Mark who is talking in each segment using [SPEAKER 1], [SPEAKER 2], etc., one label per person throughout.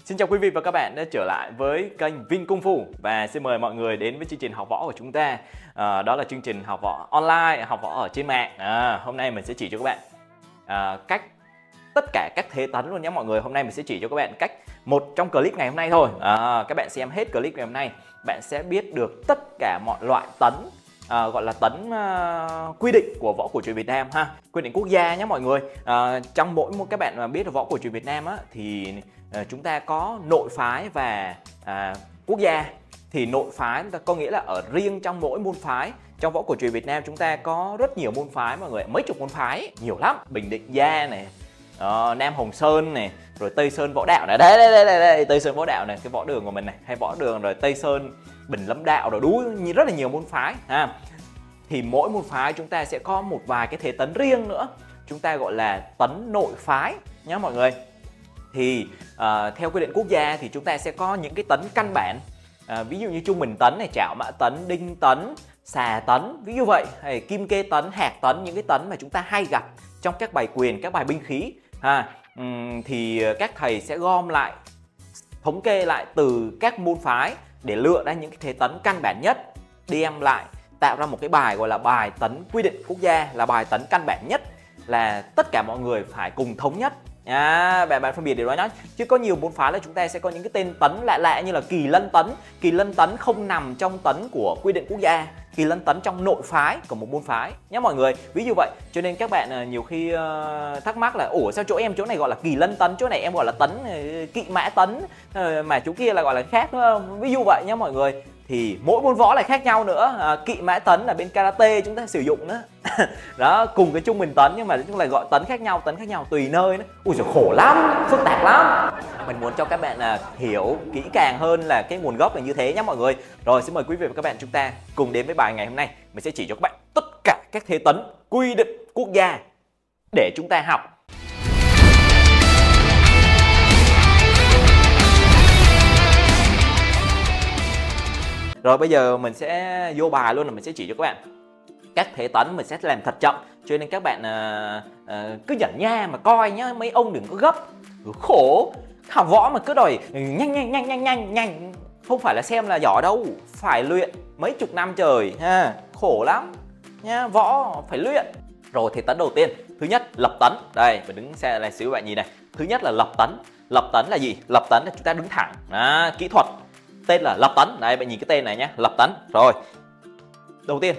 [SPEAKER 1] Xin chào quý vị và các bạn đã trở lại với kênh Vin Kung Fu và xin mời mọi người đến với chương trình học võ của chúng ta. Đó là chương trình học võ online, học võ ở trên mạng. Hôm nay mình sẽ chỉ cho các bạn cách tất cả các thế tấn luôn nhé mọi người. Hôm nay mình sẽ chỉ cho các bạn cách một trong clip ngày hôm nay thôi. Các bạn xem hết clip ngày hôm nay, bạn sẽ biết được tất cả mọi loại tấn. Gọi là tấn quy định của võ cổ truyền Việt Nam ha, quy định quốc gia nhé mọi người. Trong mỗi một các bạn mà biết được võ cổ truyền Việt Nam á, thì chúng ta có nội phái và quốc gia. Thì nội phái có nghĩa là ở riêng trong mỗi môn phái. Trong võ cổ truyền Việt Nam chúng ta có rất nhiều môn phái mọi người, mấy chục môn phái, nhiều lắm. Bình Định Gia này, Nam Hồng Sơn này, rồi Tây Sơn Võ Đạo này, đây Tây Sơn Võ Đạo này, cái võ đường của mình này, hay võ đường rồi Tây Sơn Bình Lâm Đạo rồi rất là nhiều môn phái ha. Thì mỗi môn phái chúng ta sẽ có một vài cái thế tấn riêng nữa, chúng ta gọi là tấn nội phái nhé mọi người. Thì theo quy định quốc gia thì chúng ta sẽ có những cái tấn căn bản, ví dụ như trung bình tấn này, trảo mã tấn, đinh tấn, xà tấn, ví dụ vậy, hay kim kê tấn, hạc tấn, những cái tấn mà chúng ta hay gặp trong các bài quyền, các bài binh khí ha. Thì các thầy sẽ gom lại, thống kê lại từ các môn phái để lựa ra những cái thế tấn căn bản nhất, đem lại tạo ra một cái bài gọi là bài tấn quy định quốc gia, là bài tấn căn bản nhất, là tất cả mọi người phải cùng thống nhất. Bạn phân biệt điều đó nhé. Chứ có nhiều môn phái là chúng ta sẽ có những cái tên tấn lạ lạ như là Kỳ Lân tấn. Kỳ Lân tấn không nằm trong tấn của quy định quốc gia, Kỳ Lân tấn trong nội phái của một môn phái nhé mọi người. Ví dụ vậy, cho nên các bạn nhiều khi thắc mắc là ủa sao chỗ này gọi là Kỳ Lân tấn, chỗ này em gọi là tấn Kỵ Mã tấn, mà chỗ kia là gọi là khác đúng không? Ví dụ vậy nhé mọi người. Thì mỗi môn võ lại khác nhau nữa. Kỵ mã tấn là bên karate chúng ta sử dụng nữa. Đó, cùng cái trung bình tấn nhưng mà chúng lại gọi tấn khác nhau tùy nơi nữa. Ui giời, khổ lắm, phức tạp lắm. Mình muốn cho các bạn hiểu kỹ càng hơn là cái nguồn gốc là như thế nhé mọi người. Rồi xin mời quý vị và các bạn chúng ta cùng đến với bài ngày hôm nay. Mình sẽ chỉ cho các bạn tất cả các thế tấn quy định quốc gia để chúng ta học. Rồi bây giờ mình sẽ vô bài luôn, là mình sẽ chỉ cho các bạn các thế tấn. Mình sẽ làm thật chậm cho nên các bạn cứ nhẩn nha mà coi nhá, mấy ông đừng có gấp, khổ. Học võ mà cứ đòi nhanh, không phải là xem là giỏi đâu, phải luyện mấy chục năm trời ha, khổ lắm nha, võ phải luyện. Rồi thế tấn đầu tiên, thứ nhất lập tấn. Đây mình đứng xe này xíu bạn nhìn này. Thứ nhất là lập tấn. Lập tấn là gì? Lập tấn là chúng ta đứng thẳng, kỹ thuật tên là lập tấn. Đây bạn nhìn cái tên này nhé, lập tấn. Rồi đầu tiên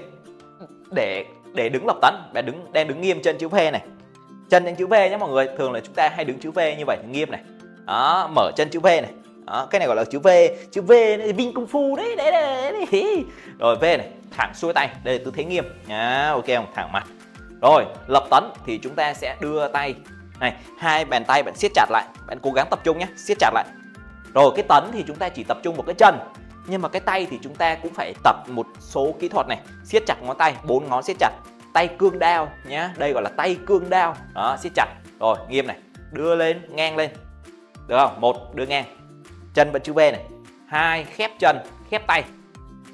[SPEAKER 1] để đứng lập tấn, bạn đang đứng nghiêm chân chữ V này, chân trên chữ V nhé mọi người. Thường là chúng ta hay đứng chữ V như vậy, nghiêm này. Đó, mở chân chữ V này. Đó, cái này gọi là chữ V này, Vin Kung Fu đấy. Rồi V này, thẳng xuôi tay, đây là tư thế nghiêm. Ok không? Thẳng mặt. Rồi lập tấn thì chúng ta sẽ đưa tay này, hai bàn tay bạn siết chặt lại, bạn cố gắng tập trung nhé, siết chặt lại. Rồi cái tấn thì chúng ta chỉ tập trung một cái chân, nhưng mà cái tay thì chúng ta cũng phải tập một số kỹ thuật này, siết chặt ngón tay, 4 ngón siết chặt, tay cương đao nhá, đây gọi là tay cương đao. Đó, siết chặt. Rồi nghiêm này, đưa lên, ngang lên, được không? 1 đưa ngang, chân vẫn chữ V này. 2 khép chân, khép tay,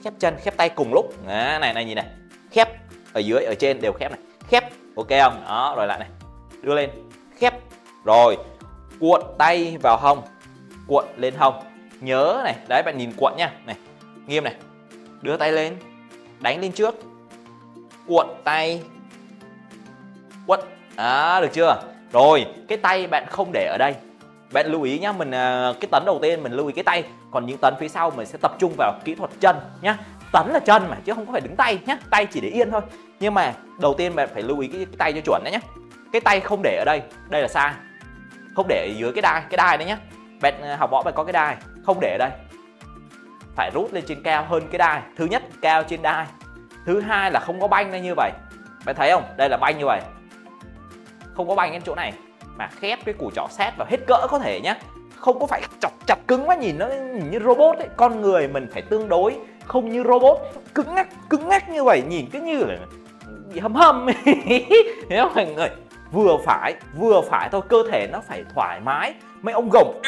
[SPEAKER 1] khép chân, khép tay cùng lúc. Đó, này nhìn này, khép ở dưới, ở trên đều khép này, khép, ok không? Đó, rồi lại này, đưa lên, khép, rồi cuộn tay vào hông, cuộn lên hông, nhớ này, đấy bạn nhìn cuộn nha, này, nghiêm này, đưa tay lên, đánh lên trước, cuộn tay, cuộn, được chưa? Rồi cái tay bạn không để ở đây, bạn lưu ý nhá, mình cái tấn đầu tiên mình lưu ý cái tay, còn những tấn phía sau mình sẽ tập trung vào kỹ thuật chân nhá. Tấn là chân mà chứ không có phải đứng tay nhá, tay chỉ để yên thôi. Nhưng mà đầu tiên bạn phải lưu ý cái tay cho chuẩn đấy nhá. Cái tay không để ở đây, đây là sai, không để ở dưới cái đai đấy nhá. Bạn học võ bạn có cái đai, không để ở đây, phải rút lên trên cao hơn cái đai. Thứ nhất cao trên đai, thứ hai là không có banh lên như vậy. Bạn thấy không? Đây là banh như vậy, không có banh đến chỗ này, mà khép cái củ trỏ sát vào hết cỡ có thể nhá, không có phải chặt cứng quá, nhìn nó như robot ấy. Con người mình phải tương đối không như robot, cứng ngắc như vậy, nhìn cứ như là hâm hiểu không mọi người? Vừa phải thôi, cơ thể nó phải thoải mái. Mấy ông gồng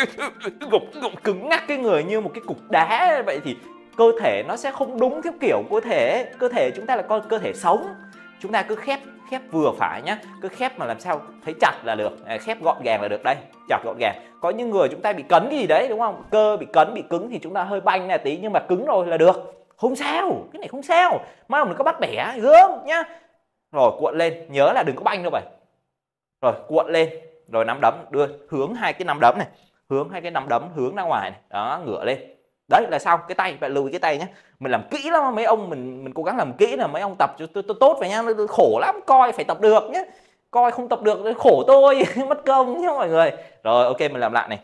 [SPEAKER 1] cứng ngắc cái người như một cái cục đá vậy thì cơ thể nó sẽ không đúng theo kiểu cơ thể chúng ta là con cơ thể sống. Chúng ta cứ khép khép vừa phải nhá, cứ khép mà làm sao thấy chặt là được, khép gọn gàng là được. Đây, chặt gọn gàng. Có những người chúng ta bị cấn cái gì đấy đúng không, cơ bị cấn bị cứng thì chúng ta hơi banh này tí, nhưng mà cứng rồi là được, không sao, cái này không sao. Mai ông đừng có bắt bẻ gớm nhá. Rồi cuộn lên, nhớ là đừng có banh đâu vậy. Rồi cuộn lên, rồi nắm đấm đưa hướng hai cái nắm đấm này, hướng hai cái nắm đấm hướng ra ngoài này, đó, ngửa lên. Đấy là xong. Cái tay bạn lưu ý cái tay nhé, mình làm kỹ lắm mấy ông, mình cố gắng làm kỹ là mấy ông tập cho tôi tốt vậy nha, khổ lắm, coi phải tập được nhé, coi không tập được khổ tôi mất công nhé mọi người. Rồi ok, mình làm lại này,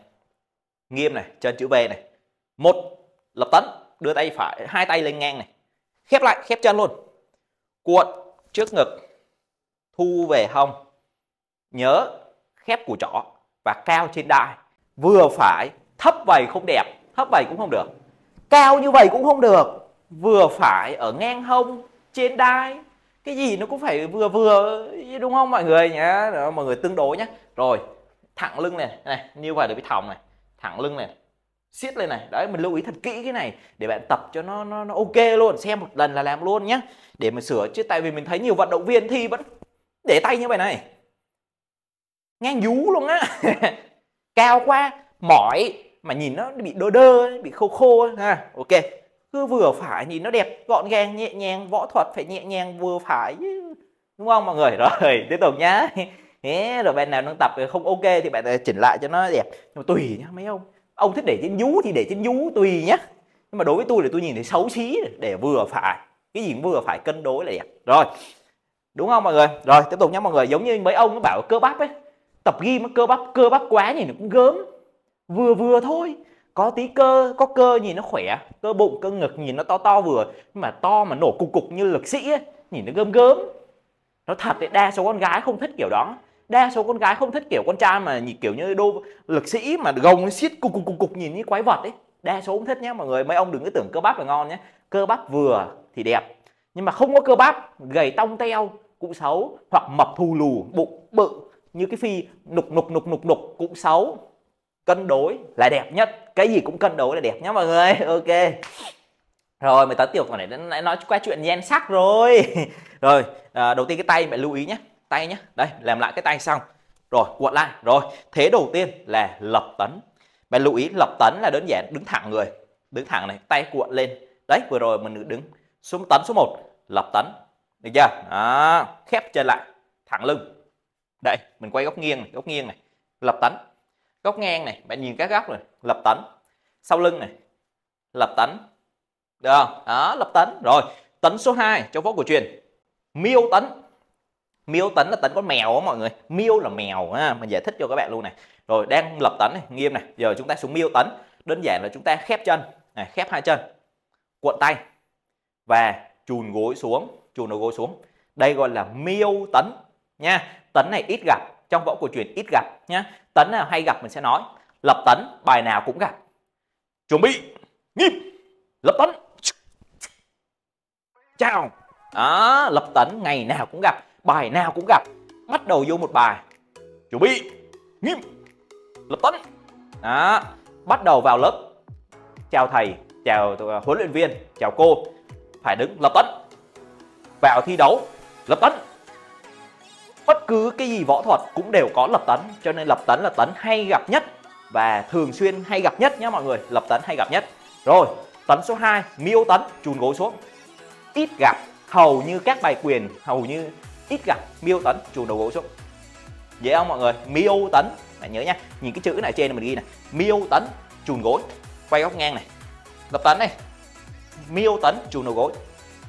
[SPEAKER 1] nghiêm này, chân chữ V này, một lập tấn, đưa tay phải, hai tay lên ngang này, khép lại, khép chân luôn, cuộn trước ngực, thu về hông, nhớ khép cùi trỏ và cao trên đai, vừa phải, thấp vậy không đẹp, thấp vậy cũng không được, cao như vậy cũng không được, vừa phải ở ngang hông, trên đai, cái gì nó cũng phải vừa vừa, đúng không mọi người nhá. Đó, mọi người tương đối nhé. Rồi thẳng lưng này, như vậy được cái thòng này, thẳng lưng này, siết lên này. Đấy, mình lưu ý thật kỹ cái này để bạn tập cho nó ok luôn, xem một lần là làm luôn nhé, để mà sửa chứ. Tại vì mình thấy nhiều vận động viên thi vẫn để tay như vậy này, ngang vú luôn á cao quá mỏi mà nhìn nó bị đơ đơ, bị khô khô ha. Ok, cứ vừa phải nhìn nó đẹp, gọn gàng, nhẹ nhàng. Võ thuật phải nhẹ nhàng vừa phải chứ, đúng không mọi người? Rồi tiếp tục nhá. Thế rồi bạn nào đang tập không ok thì bạn chỉnh lại cho nó đẹp, nhưng mà tùy nhá mấy ông thích để trên vú thì để trên vú, tùy nhá. Nhưng mà đối với tôi thì tôi nhìn thấy xấu xí, để vừa phải, cái gì cũng vừa phải, cân đối là đẹp rồi, đúng không mọi người? Rồi tiếp tục nhá mọi người. Giống như mấy ông nó bảo cơ bắp ấy, tập gym cơ bắp quá nhìn nó cũng gớm, vừa vừa thôi, có tí cơ, có cơ nhìn nó khỏe, cơ bụng cơ ngực nhìn nó to to vừa, nhưng mà to mà nổ cục cục như lực sĩ ấy, nhìn nó gớm gớm. Nó thật đấy, đa số con gái không thích kiểu đó, đa số con gái không thích kiểu con trai mà nhìn kiểu như đô lực sĩ mà gồng nó siết cục cục cục nhìn như quái vật ấy, đa số không thích nhé mọi người. Mấy ông đừng có tưởng cơ bắp là ngon nhé, cơ bắp vừa thì đẹp, nhưng mà không có cơ bắp, gầy tông teo cũng xấu, hoặc mập thù lù bụng bự như cái Phi nục nục cũng xấu. Cân đối là đẹp nhất, cái gì cũng cân đối là đẹp nhé mọi người. Ok rồi, mới tới tiểu này đã nói qua chuyện nhan sắc rồi. Rồi đầu tiên cái tay bạn lưu ý nhé, tay nhé. Đây, làm lại cái tay xong rồi cuộn lại. Rồi thế đầu tiên là lập tấn. Bạn lưu ý lập tấn là đơn giản đứng thẳng người, đứng thẳng này, tay cuộn lên. Đấy, vừa rồi mình đứng xuống tấn số 1, lập tấn, được chưa? Đó, khép chân lại, thẳng lưng. Đây, mình quay góc nghiêng này, lập tấn. Góc ngang này, bạn nhìn các góc này, lập tấn. Sau lưng này, lập tấn. Được không? Đó, lập tấn. Rồi, tấn số 2 trong võ cổ truyền, miêu tấn. Miêu tấn là tấn con mèo á mọi người. Miêu là mèo ha, mình giải thích cho các bạn luôn này. Rồi, đang lập tấn này, nghiêm này. Giờ chúng ta xuống miêu tấn. Đơn giản là chúng ta khép chân, này, khép hai chân, cuộn tay và chùn gối xuống, chùn đầu gối xuống. Đây gọi là miêu tấn nha. Tấn này ít gặp, trong võ cổ truyền ít gặp nhá. Tấn nào hay gặp mình sẽ nói. Lập tấn bài nào cũng gặp. Chuẩn bị, nghiêm, lập tấn, chào. Đó, lập tấn ngày nào cũng gặp, bài nào cũng gặp. Bắt đầu vô một bài, chuẩn bị, nghiêm, lập tấn. Đó, bắt đầu vào lớp, chào thầy, chào huấn luyện viên, chào cô, phải đứng lập tấn. Vào thi đấu, lập tấn. Bất cứ cái gì võ thuật cũng đều có lập tấn, cho nên lập tấn là tấn hay gặp nhất và thường xuyên hay gặp nhất nhé mọi người. Lập tấn hay gặp nhất. Rồi, tấn số 2, miêu tấn, chùn gối xuống. Ít gặp, hầu như các bài quyền hầu như ít gặp miêu tấn, chùn đầu gối xuống. Dễ không mọi người? Miêu tấn, bạn nhớ nhá, nhìn cái chữ này trên mình ghi này, miêu tấn, chùn gối, quay góc ngang này, lập tấn này, miêu tấn, chùn đầu gối.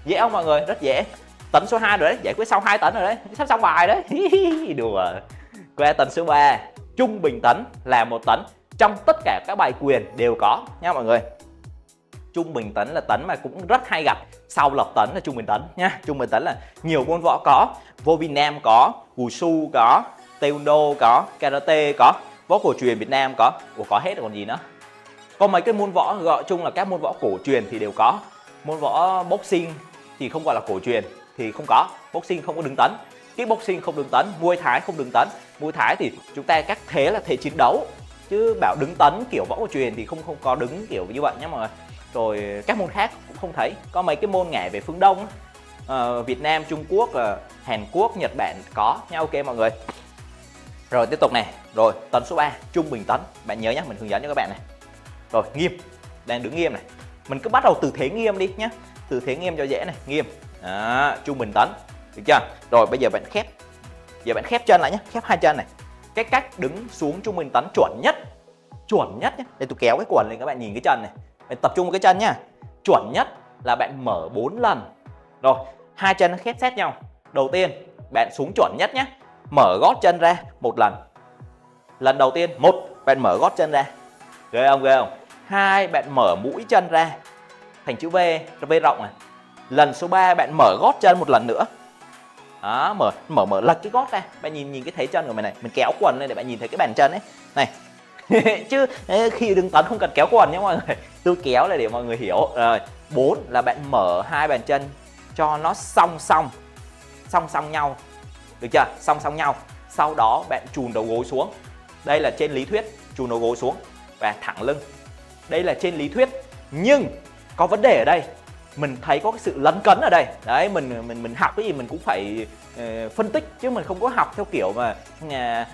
[SPEAKER 1] Dễ không mọi người? Rất dễ. Tấn số 2 rồi đấy, giải quyết xong 2 tấn rồi đấy, sắp xong bài đấy. Đùa. Qua tấn số 3, trung bình tấn là một tấn trong tất cả các bài quyền đều có nha mọi người. Trung bình tấn là tấn mà cũng rất hay gặp sau lập tấn là trung bình tấn nha. Trung bình tấn là nhiều môn võ có, vô Việt Nam có, Wushu có, Taekwondo có, Karate có, võ cổ truyền Việt Nam có. Ủa có hết rồi còn gì nữa. Có mấy cái môn võ gọi chung là các môn võ cổ truyền thì đều có. Môn võ boxing thì không gọi là cổ truyền thì không có. Boxing không có đứng tấn, kickboxing không đứng tấn, Muay Thái không đứng tấn. Muay Thái thì chúng ta các thế là thể chiến đấu, chứ bảo đứng tấn kiểu võ cổ truyền thì không có đứng kiểu như vậy nhé mọi người. Rồi các môn khác cũng không thấy. Có mấy cái môn ngả về phương Đông Việt Nam, Trung Quốc, Hàn Quốc, Nhật Bản có nha. Ok mọi người. Rồi tiếp tục này. Rồi tấn số 3, trung bình tấn. Bạn nhớ nhé, mình hướng dẫn cho các bạn này. Rồi nghiêm, đang đứng nghiêm này. Mình cứ bắt đầu từ thế nghiêm đi nhé. Từ thế nghiêm cho dễ này, nghiêm. Đó, trung bình tấn. Được chưa? Rồi bây giờ bạn khép. Giờ bạn khép chân lại nhé, khép hai chân này. Cái cách đứng xuống trung bình tấn chuẩn nhất. Chuẩn nhất nhé. Để tôi kéo cái quần lên các bạn nhìn cái chân này. Bạn tập trung vào cái chân nhá. Chuẩn nhất là bạn mở 4 lần. Rồi, hai chân khép sát nhau. Đầu tiên, bạn xuống chuẩn nhất nhé. Mở gót chân ra một lần. Lần đầu tiên, một, bạn mở gót chân ra. Ghê không, ghê không? Hai, bạn mở mũi chân ra thành chữ V, V rộng này. Lần số 3 bạn mở gót chân một lần nữa. Đó, mở lật cái gót ra. Bạn nhìn cái thấy chân của mình này, mình kéo quần lên để bạn nhìn thấy cái bàn chân ấy. Này. Chứ khi đứng tấn không cần kéo quần nhé mọi người. Tôi kéo là để mọi người hiểu. Rồi, 4 là bạn mở hai bàn chân cho nó song song nhau. Được chưa? Song song nhau. Sau đó bạn chùn đầu gối xuống. Đây là trên lý thuyết, chùn đầu gối xuống và thẳng lưng. Đây là trên lý thuyết. Nhưng có vấn đề ở đây. Mình thấy có cái sự lấn cấn ở đây. Đấy, mình học cái gì mình cũng phải phân tích, chứ mình không có học theo kiểu mà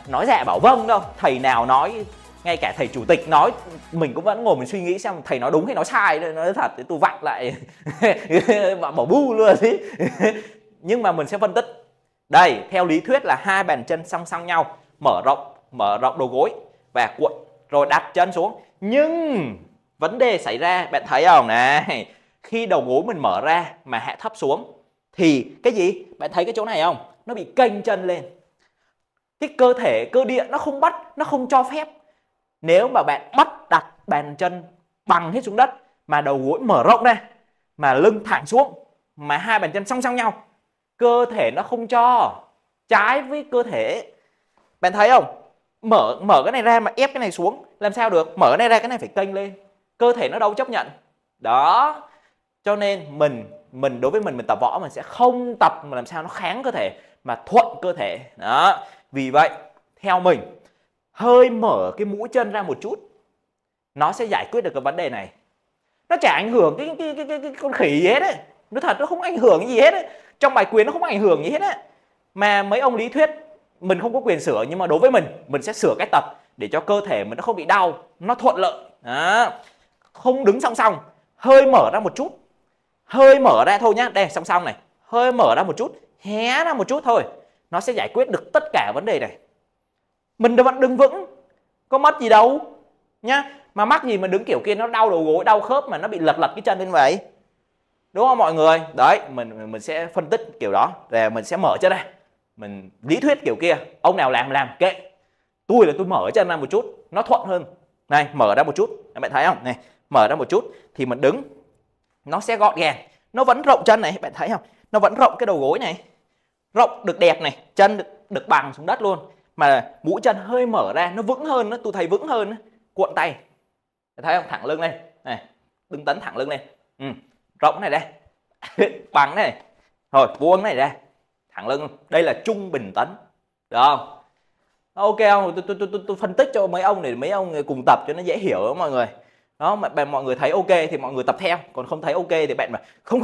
[SPEAKER 1] nói dạ bảo vâng đâu. Thầy nào nói, ngay cả thầy chủ tịch nói, mình cũng vẫn ngồi mình suy nghĩ xem thầy nói đúng hay nói sai. Nói thật thì tôi vặn lại bỏ bu luôn ý. Nhưng mà mình sẽ phân tích. Đây, theo lý thuyết là hai bàn chân song song nhau, mở rộng đầu gối và cuộn rồi đặt chân xuống. Nhưng vấn đề xảy ra, bạn thấy không này, khi đầu gối mình mở ra mà hạ thấp xuống thì cái gì? Bạn thấy cái chỗ này không? Nó bị kênh chân lên. Cái cơ thể, cơ địa nó không bắt, nó không cho phép. Nếu mà bạn bắt đặt bàn chân bằng hết xuống đất mà đầu gối mở rộng ra, mà lưng thẳng xuống, mà hai bàn chân song song nhau, cơ thể nó không cho, trái với cơ thể. Bạn thấy không? Mở cái này ra mà ép cái này xuống làm sao được? Mở cái này ra, cái này phải kênh lên. Cơ thể nó đâu chấp nhận. Đó. Cho nên mình đối với mình tập võ mình sẽ không tập mà làm sao nó kháng cơ thể mà thuận cơ thể. Đó. Vì vậy, theo mình, hơi mở cái mũi chân ra một chút nó sẽ giải quyết được cái vấn đề này. Nó chả ảnh hưởng cái con khỉ gì hết ấy. Nó thật, nó không ảnh hưởng gì hết ấy. Trong bài quyền nó không ảnh hưởng gì hết ấy. Mà mấy ông lý thuyết mình không có quyền sửa, nhưng mà đối với mình sẽ sửa cách tập để cho cơ thể mình nó không bị đau, nó thuận lợi. Đó. Không đứng song song, hơi mở ra một chút. Hơi mở ra thôi nhá, đây song song này. Hơi mở ra một chút, hé ra một chút thôi. Nó sẽ giải quyết được tất cả vấn đề này. Mình vẫn đứng vững, có mất gì đâu nhá. Mà mắc gì mà đứng kiểu kia nó đau đầu gối, đau khớp mà nó bị lật cái chân lên vậy. Đúng không mọi người? Đấy, mình sẽ phân tích kiểu đó. Rồi mình sẽ mở chân ra. Mình lý thuyết kiểu kia, ông nào làm kệ. Tôi là tôi mở chân ra một chút, nó thuận hơn. Này, mở ra một chút, các bạn thấy không? Này, mở ra một chút thì mình đứng nó sẽ gọn gàng. Nó vẫn rộng chân này, bạn thấy không? Nó vẫn rộng cái đầu gối này. Rộng được đẹp này, chân được bằng xuống đất luôn. Mà mũi chân hơi mở ra, nó vững hơn, tôi thấy vững hơn. Cuộn tay, thấy không? Thẳng lưng lên này, đứng tấn thẳng lưng lên. Rộng này đây. Bằng này. Rồi vuông này ra, thẳng lưng. Đây là trung bình tấn, được không? Ok không? Tôi phân tích cho mấy ông để mấy ông cùng tập cho nó dễ hiểu đó mọi người. Đó, mà mọi người thấy ok thì mọi người tập theo, còn không thấy ok thì bạn mà không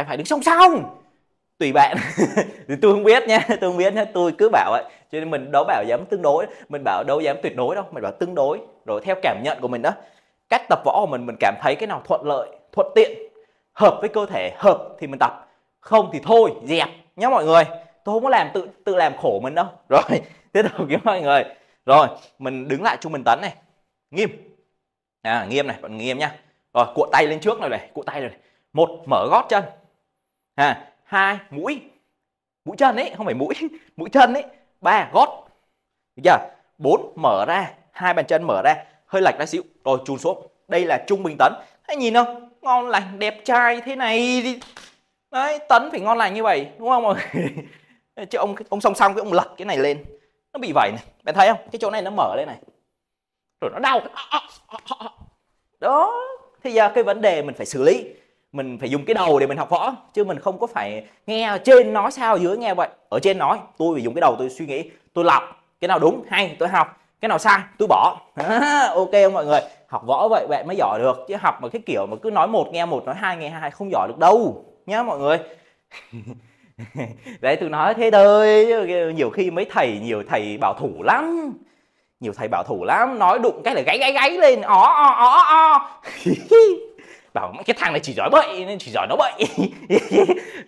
[SPEAKER 1] phải đứng song song. Tùy bạn. Thì tôi không biết nha, tôi cứ bảo vậy. Cho nên mình đâu bảo dám tương đối, mình bảo đâu dám tuyệt đối đâu, mình bảo tương đối. Rồi theo cảm nhận của mình đó, cách tập võ của mình cảm thấy cái nào thuận lợi, thuận tiện, hợp với cơ thể, hợp thì mình tập, không thì thôi, dẹp nhá mọi người. Tôi không có làm tự làm khổ mình đâu. Rồi, tiếp tục với mọi người. Rồi, mình đứng lại trung bình tấn này. Nghiêm. Nghiêm này, bạn nghiêm nhá. Rồi, cuộn tay lên trước này, cuộn tay này. 1, mở gót chân. 2, mũi chân ấy, không phải mũi chân ấy. 3, gót. Được chưa? 4, mở ra, hai bàn chân mở ra, hơi lệch ra xíu, rồi chùn xuống. Đây là trung bình tấn. Thấy nhìn không? Ngon lành, đẹp trai thế này. Đấy, tấn phải ngon lành như vậy, đúng không mọi người? Chứ ông song song cái ông lật cái này lên, nó bị vẩy này. Bạn thấy không? Cái chỗ này nó mở lên này. Rồi nó đau. Đó. Thì giờ cái vấn đề mình phải xử lý. Mình phải dùng cái đầu để mình học võ, chứ mình không có phải nghe ở trên nói sao dưới nghe vậy. Ở trên nói, tôi phải dùng cái đầu tôi suy nghĩ, tôi lọc cái nào đúng hay tôi học, cái nào sai tôi bỏ. Ok không mọi người? Học võ vậy bạn mới giỏi được, chứ học mà cái kiểu mà cứ nói một nghe một, nói hai nghe hai không giỏi được đâu nhá mọi người. Đấy tôi nói thế thôi, nhiều khi mấy thầy, nhiều thầy bảo thủ lắm, nhiều thầy bảo thủ lắm, nói đụng cái là gáy lên ó. Bảo cái thằng này chỉ giỏi bậy nên chỉ giỏi nó bậy.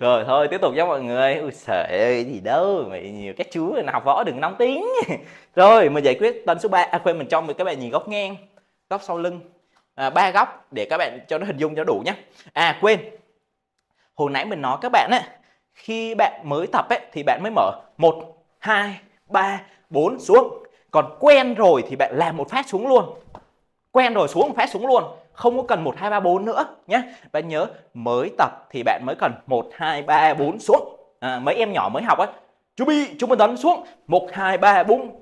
[SPEAKER 1] Rồi thôi tiếp tục nhé mọi người. Ui trời ơi gì đâu, mày nhiều các chú học võ đừng nóng tính. Rồi mình giải quyết tấn số 3. Quên, mình cho các bạn nhìn góc ngang, góc sau lưng, 3 góc để các bạn cho nó hình dung cho đủ nhé. Quên, hồi nãy mình nói các bạn á, khi bạn mới tập ấy thì bạn mới mở 1, 2, 3, 4 xuống. Còn quen rồi thì bạn làm một phát xuống luôn. Quen rồi xuống một phát xuống luôn, không có cần 1, 2, 3, 4 nữa nhé. Bạn nhớ mới tập thì bạn mới cần 1, 2, 3, 4 xuống. Mấy em nhỏ mới học ấy, chuẩn bị chúng mình tấn xuống 1, 2, 3, 4.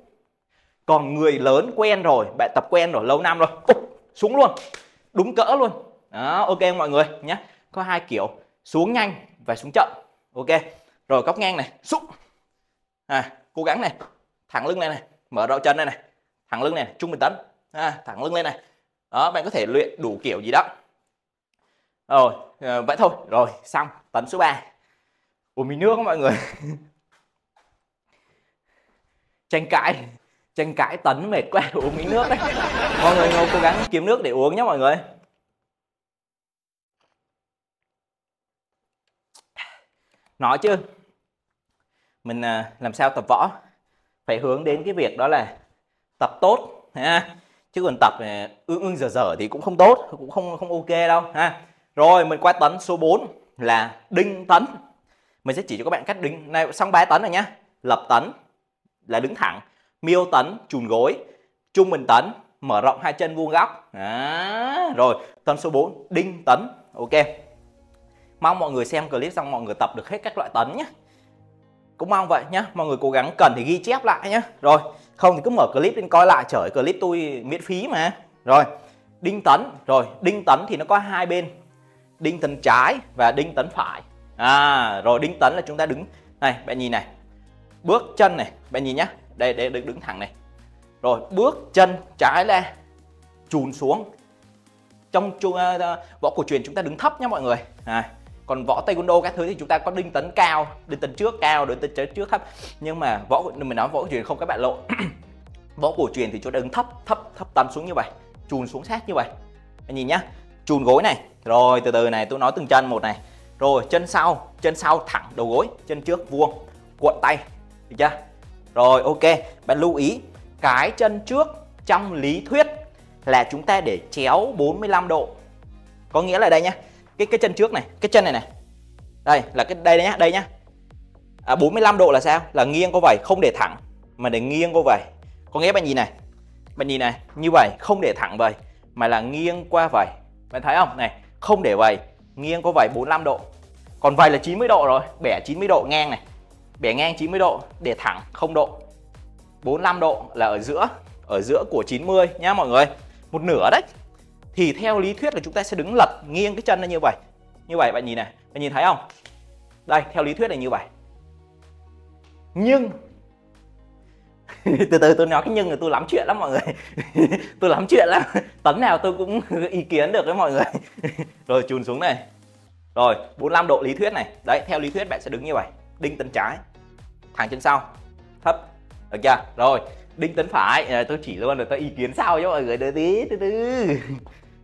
[SPEAKER 1] Còn người lớn quen rồi, bạn tập quen rồi, lâu năm rồi, xuống luôn, đúng cỡ luôn. Đó, ok mọi người nhé. Có hai kiểu, xuống nhanh và xuống chậm. Ok. Rồi góc ngang này, xuống. Cố gắng này, thẳng lưng lên này, mở rộng chân đây này, thẳng lưng này, trung bình tấn. Thẳng lưng lên này. Đó, bạn có thể luyện đủ kiểu gì đó. Rồi, vậy thôi. Rồi, xong, tấn số 3. Uống miếng nước đó mọi người. Tranh cãi tấn mệt quá, uống miếng nước đấy. Mọi người cố gắng kiếm nước để uống nhé mọi người. Nói chứ, mình làm sao tập võ phải hướng đến cái việc đó là tập tốt ha. Chứ còn tập dở thì cũng không tốt, cũng không ok đâu ha. Rồi mình qua tấn số 4 là đinh tấn. Mình sẽ chỉ cho các bạn cách đinh này, xong 3 tấn rồi nhá. Lập tấn là đứng thẳng, miêu tấn chùn gối, trung bình tấn mở rộng hai chân vuông góc. Rồi tấn số 4 đinh tấn. Ok, mong mọi người xem clip xong mọi người tập được hết các loại tấn nhé. Cũng mong vậy nhá. Mọi người cố gắng cần thì ghi chép lại nhé. Rồi không thì cứ mở clip lên coi lại, trời clip tôi miễn phí mà. Rồi đinh tấn. Rồi đinh tấn thì nó có hai bên, đinh tấn trái và đinh tấn phải. Rồi đinh tấn là chúng ta đứng này, bạn nhìn này, bước chân này, bạn nhìn nhá, đây để đứng thẳng này. Rồi bước chân trái lên, chùn xuống. Trong võ cổ truyền chúng ta đứng thấp nhá mọi người. Còn võ taekwondo các thứ thì chúng ta có đinh tấn cao, đinh tấn trước cao, đinh tấn trước thấp. Nhưng mà mình nói võ cổ truyền không các bạn lộ. Võ cổ truyền thì chúng ta đứng thấp tấn xuống như vậy, chùn xuống sát như vậy. Anh nhìn nhá, chùn gối này. Rồi từ từ này, tôi nói từng chân một này. Rồi chân sau thẳng đầu gối, chân trước vuông, cuộn tay, được chưa? Rồi ok, bạn lưu ý cái chân trước trong lý thuyết là chúng ta để chéo 45 độ. Có nghĩa là đây nhá, cái chân trước này, cái chân này này. Đây là cái đây nhá. 45 độ là sao? Là nghiêng qua vầy, không để thẳng mà để nghiêng qua vầy. Có nghĩa bạn nhìn này. Bạn nhìn này, như vậy không để thẳng vầy mà là nghiêng qua vầy. Bạn thấy không? Này, không để vầy, nghiêng qua vầy 45 độ. Còn vầy là 90 độ rồi, bẻ 90 độ ngang này. Bẻ ngang 90 độ, để thẳng 0 độ. 45 độ là ở giữa của 90 nhá mọi người. Một nửa đấy. Thì theo lý thuyết là chúng ta sẽ đứng lật nghiêng cái chân ra như vậy. Như vậy bạn nhìn này, bạn nhìn thấy không? Đây, theo lý thuyết là như vậy. Nhưng từ từ tôi nói cái nhưng là tôi lắm chuyện lắm mọi người. Tôi lắm chuyện lắm. Tấn nào tôi cũng ý kiến được với mọi người. Rồi chùn xuống này. Rồi 45 độ lý thuyết này. Đấy, theo lý thuyết bạn sẽ đứng như vậy. Đinh tấn trái, thẳng chân sau, thấp. Được chưa? Rồi đinh tấn phải, tôi chỉ luôn rồi, tôi ý kiến sau cho mọi người đợi tí từ từ.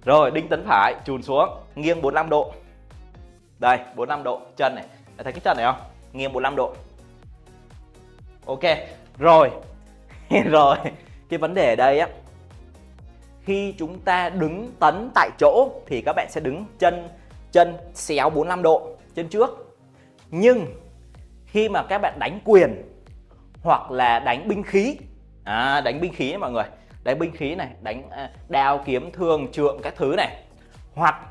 [SPEAKER 1] Rồi đinh tấn phải, chùn xuống, nghiêng 45 độ. Đây, 45 độ, chân này. Đã thấy cái chân này không? Nghiêng 45 độ. Ok, rồi. Rồi, cái vấn đề ở đây á, khi chúng ta đứng tấn tại chỗ thì các bạn sẽ đứng chân xéo 45 độ, chân trước. Nhưng khi mà các bạn đánh quyền hoặc là đánh binh khí, đánh binh khí này mọi người, đánh binh khí này, đánh đao kiếm thương trượng các thứ này, hoặc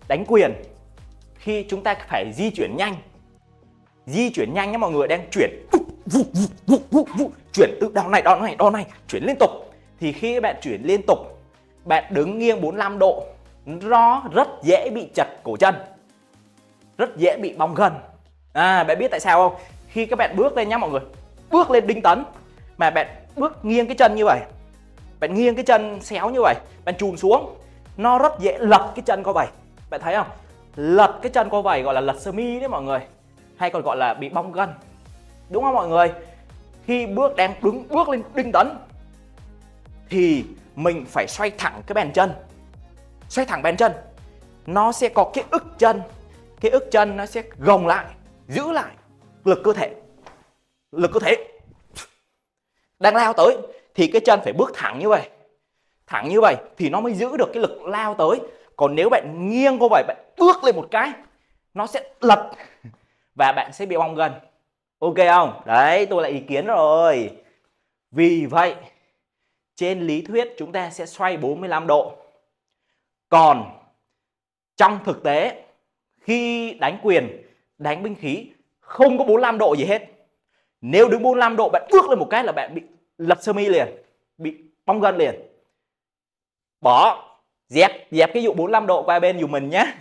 [SPEAKER 1] đánh quyền, khi chúng ta phải di chuyển nhanh nhé mọi người, đang chuyển chuyển từ đòn này chuyển liên tục, thì khi các bạn chuyển liên tục, bạn đứng nghiêng 45 độ, nó rất dễ bị chật cổ chân, rất dễ bị bong gân. Bạn biết tại sao không? Khi các bạn bước lên nhá mọi người, bước lên đinh tấn mà bạn bước nghiêng cái chân như vậy, bạn nghiêng cái chân xéo như vậy, bạn chùn xuống nó rất dễ lật cái chân co vầy. Bạn thấy không? Lật cái chân co vầy gọi là lật sơ mi đấy mọi người, hay còn gọi là bị bong gân, đúng không mọi người? Khi đang bước lên đinh tấn thì mình phải xoay thẳng cái bàn chân, xoay thẳng bàn chân, nó sẽ có cái ức chân, cái ức chân nó sẽ gồng lại, giữ lại lực cơ thể. Lực cơ thể đang lao tới thì cái chân phải bước thẳng như vậy, thẳng như vậy thì nó mới giữ được cái lực lao tới. Còn nếu bạn nghiêng qua vậy, bạn bước lên một cái, nó sẽ lật và bạn sẽ bị bong gân. Ok không? Đấy, tôi lại ý kiến rồi. Vì vậy trên lý thuyết chúng ta sẽ xoay 45 độ. Còn trong thực tế khi đánh quyền, đánh binh khí không có 45 độ gì hết. Nếu đứng 45 độ bạn bước lên một cái là bạn bị lật sơ mi liền, bị bong gân liền. Bỏ, dẹp cái vụ 45 độ qua bên dùm mình nhé.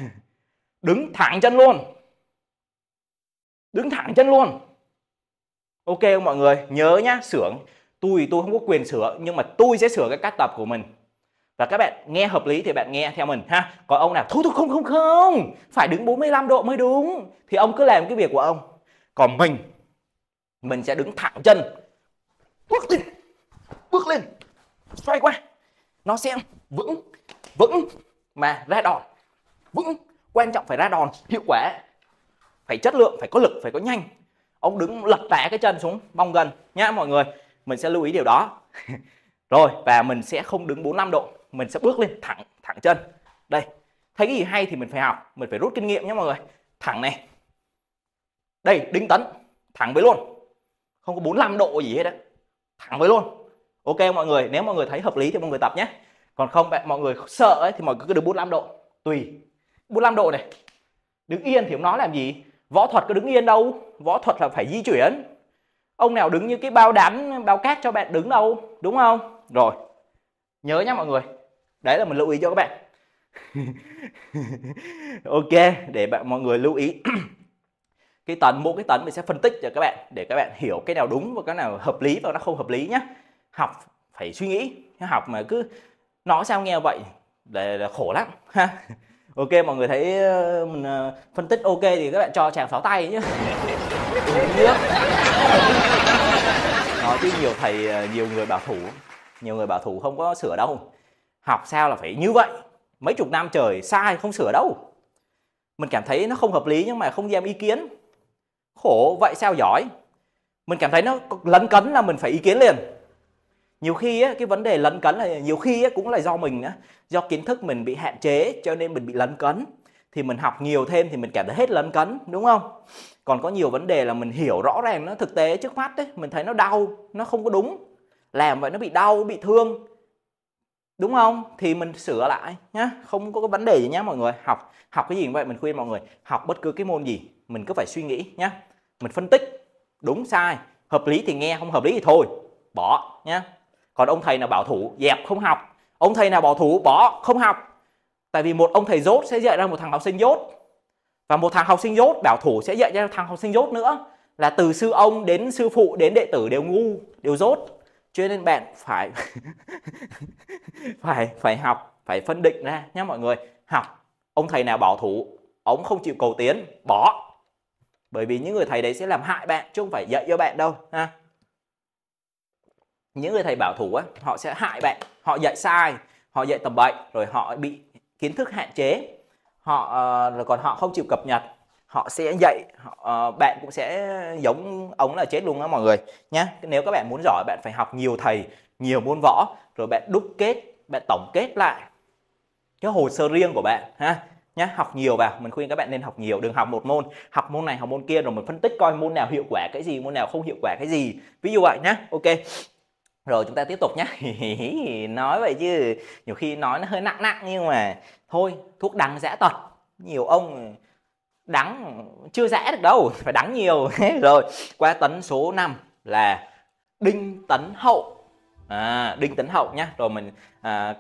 [SPEAKER 1] Đứng thẳng chân luôn. Đứng thẳng chân luôn. Ok không mọi người? Nhớ nhá, sửa. Tôi không có quyền sửa, nhưng mà tôi sẽ sửa cái cách tập của mình. Và các bạn nghe hợp lý thì bạn nghe theo mình ha. Còn ông nào thôi không, phải đứng 45 độ mới đúng, thì ông cứ làm cái việc của ông. Còn mình sẽ đứng thẳng chân, bước lên, xoay qua, nó sẽ vững mà ra đòn, vững. Quan trọng phải ra đòn hiệu quả, phải chất lượng, phải có lực, phải có nhanh. Ông đứng lật đá cái chân xuống bong gân nhá mọi người. Mình sẽ lưu ý điều đó. Rồi, và mình sẽ không đứng 45 độ, mình sẽ bước lên thẳng chân. Đây, thấy cái gì hay thì mình phải học, mình phải rút kinh nghiệm nhé mọi người. Thẳng này. Đây, đinh tấn, thẳng với luôn. Không có 45 độ gì hết đấy. Thẳng với luôn. Ok mọi người, nếu mọi người thấy hợp lý thì mọi người tập nhé. Còn không mọi người sợ ấy, thì mọi người cứ đứng 45 độ. Tùy. 45 độ này. Đứng yên thì ông nói làm gì? Võ thuật có đứng yên đâu. Võ thuật là phải di chuyển. Ông nào đứng như cái bao đám, bao cát cho bạn đứng đâu, đúng không? Rồi, nhớ nhá mọi người. Đấy là mình lưu ý cho các bạn. Ok, để mọi người lưu ý. Mỗi cái tấn mình sẽ phân tích cho các bạn, để các bạn hiểu cái nào đúng và cái nào hợp lý và nó không hợp lý nhé. Học phải suy nghĩ, học mà cứ nói sao nghe vậy là khổ lắm ha. Ok, mọi người thấy mình phân tích ok thì các bạn cho chàng pháo tay nhé. Nói chứ nhiều người bảo thủ không có sửa đâu. Học sao là phải như vậy, mấy chục năm trời sai không sửa đâu. Mình cảm thấy nó không hợp lý nhưng mà không dám ý kiến. Khổ vậy sao giỏi. Mình cảm thấy nó lấn cấn là mình phải ý kiến liền. Nhiều khi á, cái vấn đề lấn cấn là nhiều khi á, cũng là do mình á, do kiến thức mình bị hạn chế cho nên mình bị lấn cấn. Thì mình học nhiều thêm thì mình cảm thấy hết lấn cấn, đúng không? Còn có nhiều vấn đề là mình hiểu rõ ràng nó thực tế trước mắt ấy, mình thấy nó đau, nó không có đúng. Làm vậy nó bị đau, bị thương. Đúng không? Thì mình sửa lại nhá, không có cái vấn đề gì nhá mọi người. Học cái gì cũng vậy, mình khuyên mọi người học bất cứ cái môn gì, mình cứ phải suy nghĩ nhá. Mình phân tích đúng sai, hợp lý thì nghe, không hợp lý thì thôi, bỏ nhá. Còn ông thầy nào bảo thủ dẹp không học, ông thầy nào bảo thủ bỏ không học. Tại vì một ông thầy dốt sẽ dạy ra một thằng học sinh dốt, và một thằng học sinh dốt bảo thủ sẽ dạy ra thằng học sinh dốt nữa. Là từ sư ông đến sư phụ đến đệ tử đều ngu, đều dốt. Cho nên bạn phải phải học, phải phân định ra nhé mọi người. Học, ông thầy nào bảo thủ, ông không chịu cầu tiến, bỏ. Bởi vì những người thầy đấy sẽ làm hại bạn chứ không phải dạy cho bạn đâu ha. Những người thầy bảo thủ á, họ sẽ hại bạn, họ dạy sai, họ dạy tầm bậy, rồi họ bị kiến thức hạn chế, rồi còn họ không chịu cập nhật, họ sẽ dạy, bạn cũng sẽ giống ông là chết luôn đó mọi người nhé. Nếu các bạn muốn giỏi, bạn phải học nhiều thầy, nhiều môn võ, rồi bạn đúc kết, bạn tổng kết lại cái hồ sơ riêng của bạn ha nhé. Học nhiều vào, mình khuyên các bạn nên học nhiều, đừng học một môn, học môn này học môn kia rồi mình phân tích coi môn nào hiệu quả cái gì, môn nào không hiệu quả cái gì, ví dụ vậy nhé. Ok, rồi chúng ta tiếp tục nhé. Nói vậy chứ nhiều khi nói nó hơi nặng nhưng mà thôi, thuốc đắng giã tật, nhiều ông đắng chưa giã được đâu, phải đắng nhiều. Rồi qua tấn số 5 là đinh tấn hậu. Đinh tấn hậu nhá. Rồi mình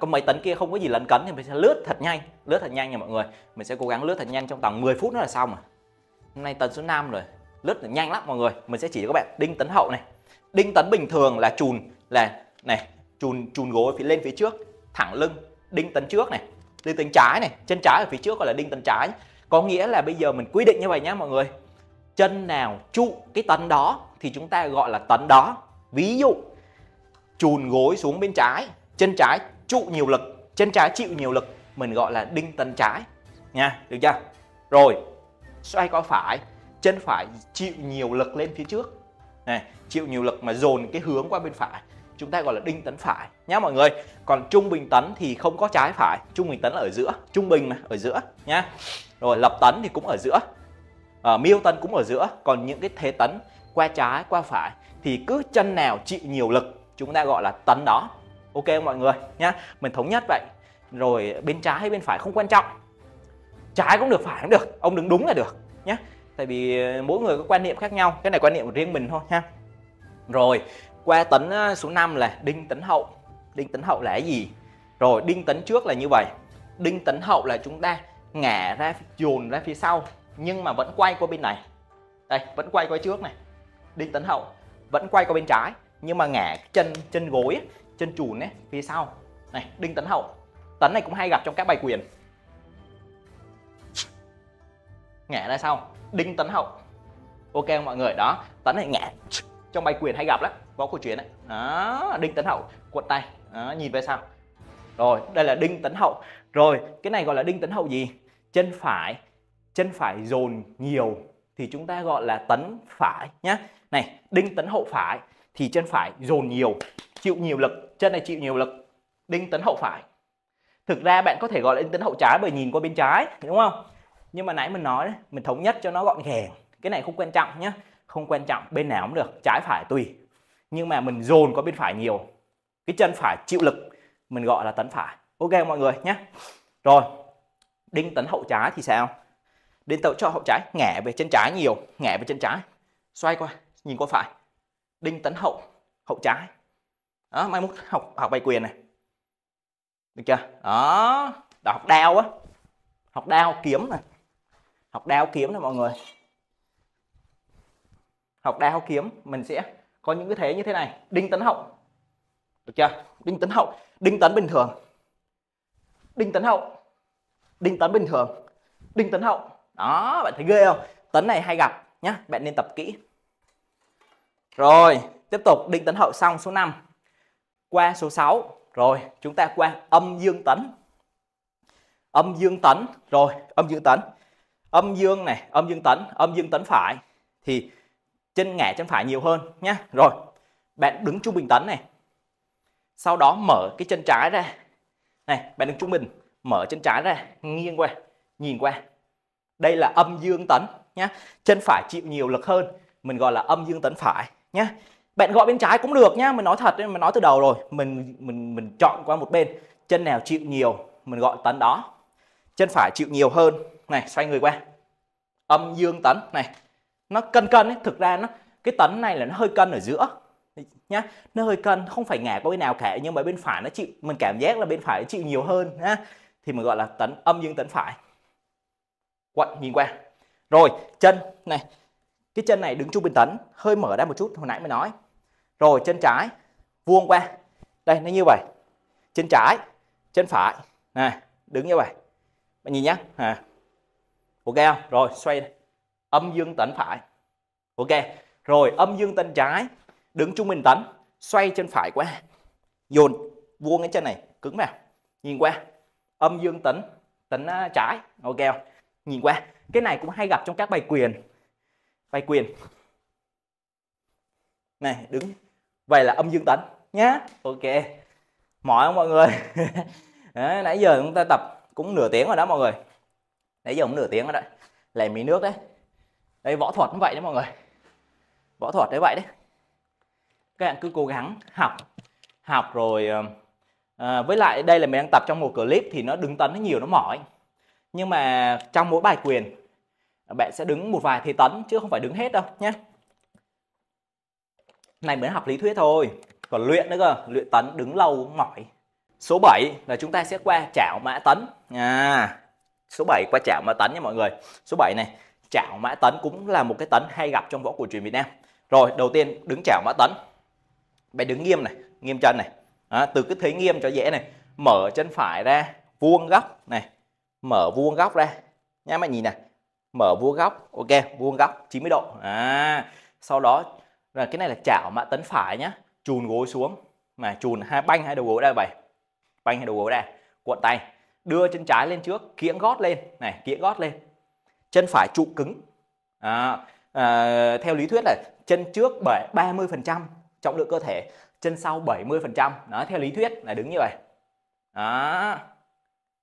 [SPEAKER 1] có mấy tấn kia không có gì lấn cấn thì mình sẽ lướt thật nhanh nha mọi người. Mình sẽ cố gắng lướt thật nhanh trong tầm 10 phút nữa là xong rồi. Hôm nay tấn số 5 rồi, lướt thật nhanh lắm mọi người. Mình sẽ chỉ cho các bạn đinh tấn hậu này. Đinh tấn bình thường là chùn, là này, chùn gối phía lên phía trước, thẳng lưng, đinh tấn trước này. đinh tấn trái này, chân trái ở phía trước gọi là đinh tấn trái. Có nghĩa là bây giờ mình quy định như vậy nhá mọi người. Chân nào trụ cái tấn đó thì chúng ta gọi là tấn đó. Ví dụ chùn gối xuống bên trái, chân trái trụ nhiều lực, chân trái chịu nhiều lực, mình gọi là đinh tấn trái nha, được chưa? Rồi xoay qua phải, chân phải chịu nhiều lực lên phía trước này, chịu nhiều lực mà dồn cái hướng qua bên phải, chúng ta gọi là đinh tấn phải nhá mọi người. Còn trung bình tấn thì không có trái phải, trung bình tấn là ở giữa, trung bình mà ở giữa nhá. Rồi lập tấn thì cũng ở giữa, miêu tấn cũng ở giữa. Còn những cái thế tấn qua trái qua phải thì cứ chân nào chịu nhiều lực chúng ta gọi là tấn đó. Ok không mọi người nhá, mình thống nhất vậy. Rồi bên trái hay bên phải không quan trọng, trái cũng được phải cũng được, ông đứng đúng là được nhé. Tại vì mỗi người có quan niệm khác nhau, cái này quan niệm của riêng mình thôi ha. Rồi qua tấn số 5 là đinh tấn hậu. Đinh tấn hậu là cái gì? Rồi đinh tấn trước là như vậy, đinh tấn hậu là chúng ta ngả ra, dồn ra phía sau nhưng mà vẫn quay qua bên này. Đây, vẫn quay qua trước này. Đinh tấn hậu vẫn quay qua bên trái nhưng mà ngả chân gối, chân chùn ấy phía sau. Này, đinh tấn hậu. Tấn này cũng hay gặp trong các bài quyền. Ngả ra sau, đinh tấn hậu. Ok không mọi người? Đó, tấn này ngả trong bài quyền hay gặp lắm, võ cổ truyền đấy. Đó, đinh tấn hậu, cuộn tay, đó, nhìn về sau. Rồi, đây là đinh tấn hậu. Rồi, cái này gọi là đinh tấn hậu gì? Chân phải dồn nhiều thì chúng ta gọi là tấn phải nhá. Này, đinh tấn hậu phải thì chân phải dồn nhiều, chịu nhiều lực, chân này chịu nhiều lực, đinh tấn hậu phải. Thực ra bạn có thể gọi là đinh tấn hậu trái bởi nhìn qua bên trái, đúng không? Nhưng mà nãy mình nói đấy, mình thống nhất cho nó gọn gàng. Cái này không quan trọng nhé, không quan trọng, bên nào cũng được, trái phải tùy. Nhưng mà mình dồn qua bên phải nhiều, cái chân phải chịu lực, mình gọi là tấn phải. Ok mọi người nhé. Rồi, đinh tấn hậu trái thì sao? Đinh tấn hậu trái ngả về chân trái nhiều, ngả về chân trái, xoay qua, nhìn qua phải. Đinh tấn hậu trái. Đó, mai mốt học bài quyền này. Được chưa? Đó, học đao á. Học đao kiếm này. Học đao kiếm này mọi người. Học đao kiếm mình sẽ có những cái thế như thế này, đinh tấn hậu. Được chưa? Đinh tấn hậu, đinh tấn bình thường. Đinh tấn hậu. Đinh tấn bình thường. Đinh tấn hậu. Đó, bạn thấy ghê không? Tấn này hay gặp nhá, bạn nên tập kỹ. Rồi, tiếp tục đinh tấn hậu xong số 5. Qua số 6. Rồi, chúng ta qua âm dương tấn. Âm dương tấn, rồi, âm dương tấn. Âm dương này, âm dương tấn phải thì chân ngả chân phải nhiều hơn nhá. Rồi, bạn đứng trung bình tấn này. Sau đó mở cái chân trái ra. Này, bạn đứng trung bình, mở chân trái ra, nghiêng qua, nhìn qua. Đây là âm dương tấn nhá. Chân phải chịu nhiều lực hơn, mình gọi là âm dương tấn phải nhá. Bạn gọi bên trái cũng được nhá, mình nói thật đấy, mình nói từ đầu rồi. Mình chọn qua một bên, chân nào chịu nhiều mình gọi tấn đó. Chân phải chịu nhiều hơn, này xoay người qua. Âm dương tấn này. Nó cân ấy, thực ra cái tấn này là nó hơi cân ở giữa nhá, nó hơi cân, không phải ngả qua bên nào cả, nhưng mà bên phải nó chịu, mình cảm giác là bên phải nó chịu nhiều hơn nhá, thì mình gọi là tấn, âm dương tấn phải. Quặn nhìn qua. Rồi, chân này, cái chân này đứng trung bình tấn, hơi mở ra một chút hồi nãy mới nói. Rồi, chân trái vuông qua. Đây nó như vậy. Chân trái, chân phải này, đứng như vậy. Bạn nhìn nhá. Ok không? Rồi, xoay đây. Âm dương tấn phải. Ok. Rồi, âm dương tấn trái, đứng trung bình tấn, xoay chân phải qua. Dồn vuông cái chân này cứng vào. Nhìn qua. Âm dương tấn trái. Ok không? Nhìn qua. Cái này cũng hay gặp trong các bài quyền. Bài quyền. Này, đứng. Vậy là âm dương tấn nhá. Ok. Mỏi không mọi người? Đấy, nãy giờ chúng ta tập cũng nửa tiếng rồi đó mọi người. Nãy giờ cũng nửa tiếng rồi đấy. Lấy miếng nước đấy. Đây võ thuật cũng vậy đấy mọi người. Võ thuật đấy vậy đấy. Các bạn cứ cố gắng học rồi. Với lại đây là mình đang tập trong một clip thì nó đứng tấn nó nhiều, nó mỏi. Nhưng mà trong mỗi bài quyền bạn sẽ đứng một vài thế tấn chứ không phải đứng hết đâu nhé. Này mới học lý thuyết thôi, còn luyện nữa cơ, luyện tấn đứng lâu mỏi. Số 7 là chúng ta sẽ qua chảo mã tấn. Số 7 qua chảo mã tấn nha mọi người. Số 7 này, chảo mã tấn cũng là một cái tấn hay gặp trong võ cổ truyền Việt Nam. Rồi, đầu tiên đứng chảo mã tấn. Bạn đứng nghiêm này, nghiêm chân này. Từ cái thế nghiêm cho dễ này, mở chân phải ra, vuông góc này, mở vuông góc ra nhá, bạn nhìn này, mở vuông góc, ok, vuông góc 90 độ. Sau đó là cái này là chảo mạ tấn phải nhá, chùn gối xuống, mà chùn banh hai đầu gối ra vậy, banh hai đầu gối ra, cuộn tay, đưa chân trái lên trước, kiễng gót lên này, kiễng gót lên, chân phải trụ cứng. Theo lý thuyết là chân trước 30% trọng lượng cơ thể, chân sau 70%. Đó, theo lý thuyết là đứng như vậy. Đó,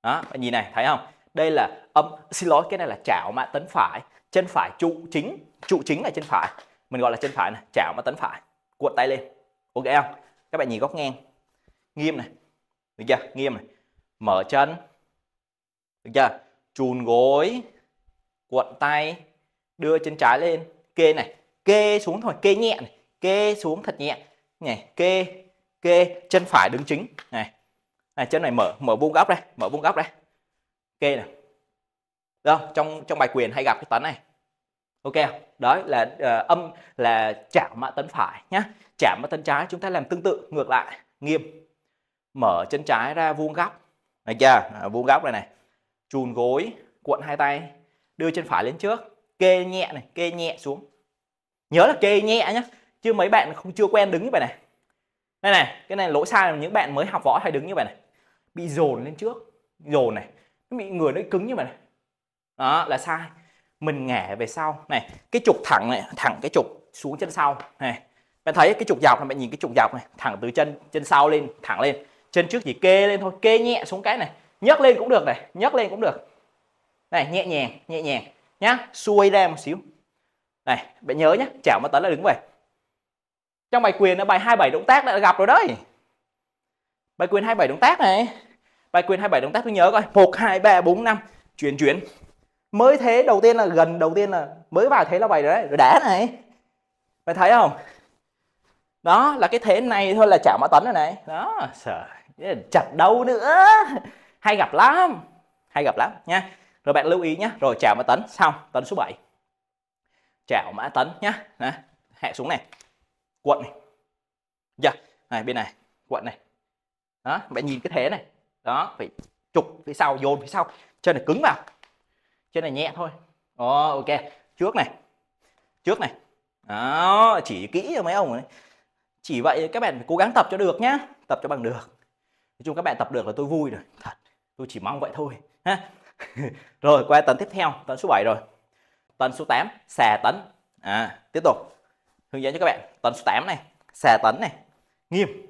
[SPEAKER 1] bạn nhìn này, thấy không? Đây là xin lỗi, cái này là chảo mạ tấn phải, chân phải trụ chính là chân phải, mình gọi là chân phải này, chảo mạ tấn phải, cuộn tay lên, ok không? Các bạn nhìn góc ngang, nghiêm này, được chưa? Nghiêm này, mở chân, được chưa? Chùn gối, cuộn tay, đưa chân trái lên, kê này, kê xuống thôi, kê nhẹ này, kê xuống thật nhẹ này, kê chân phải đứng chính này, chân này mở vuông góc đây, mở vuông góc đây, kê này, được không? Trong bài quyền hay gặp cái tấn này, ok không? Đó là là chảo mạ tấn phải nhá. Chảo mạ tấn trái chúng ta làm tương tự ngược lại, nghiêm, mở chân trái ra vuông góc, được chưa? Vuông góc này, chùn gối, cuộn hai tay, đưa chân phải lên trước, kê nhẹ này, kê nhẹ xuống, nhớ là kê nhẹ nhá, chứ mấy bạn chưa quen đứng như vậy này. Đây này, cái này lỗi sai là những bạn mới học võ hay đứng như vậy này, bị dồn lên trước, dồn này, nó bị người nó cứng như vậy này, đó là sai. Mình ngả về sau này, cái trục thẳng này, thẳng cái trục xuống chân sau này, bạn thấy cái trục dọc này, bạn nhìn cái trục dọc này, thẳng từ chân sau lên, thẳng lên, chân trước chỉ kê lên thôi, kê nhẹ xuống cái này, nhấc lên cũng được này, nhấc lên cũng được này, nhẹ nhàng nhá, xuôi ra một xíu này. Bạn nhớ nhá, chảo mạ tấn là đứng vậy. Trong bài quyền ở bài 27 động tác đã gặp rồi đấy, bài quyền 27 động tác này, bài quyền 27 động tác tôi nhớ coi, 1 2 3 4 5 chuyển mới thế, đầu tiên là mới vào thế là vậy rồi đấy, rồi đá này, bạn thấy không? Đó là cái thế này thôi là chảo mạ tấn rồi này, đó, chặt đâu nữa, hay gặp lắm nha. Rồi bạn lưu ý nhá. Rồi chảo mạ tấn xong, tấn số 7, chảo mã tấn nhá, hạ xuống này, cuộn này, dạ, này bên này cuộn này, đó, bạn nhìn cái thế này, đó, phải trục phía sau, dồn phía sau, chân này cứng vào, chân này nhẹ thôi. Ok, trước này, đó, chỉ kỹ cho mấy ông này. Chỉ vậy các bạn phải cố gắng tập cho được nhá, tập cho bằng được. Nói chung các bạn tập được là tôi vui rồi, thật, tôi chỉ mong vậy thôi ha. Rồi qua tấn tiếp theo, tấn số 7 rồi. Tấn số 8, xà tấn. Tiếp tục hướng dẫn cho các bạn. Tấn số 8 này, xà tấn này, nghiêm.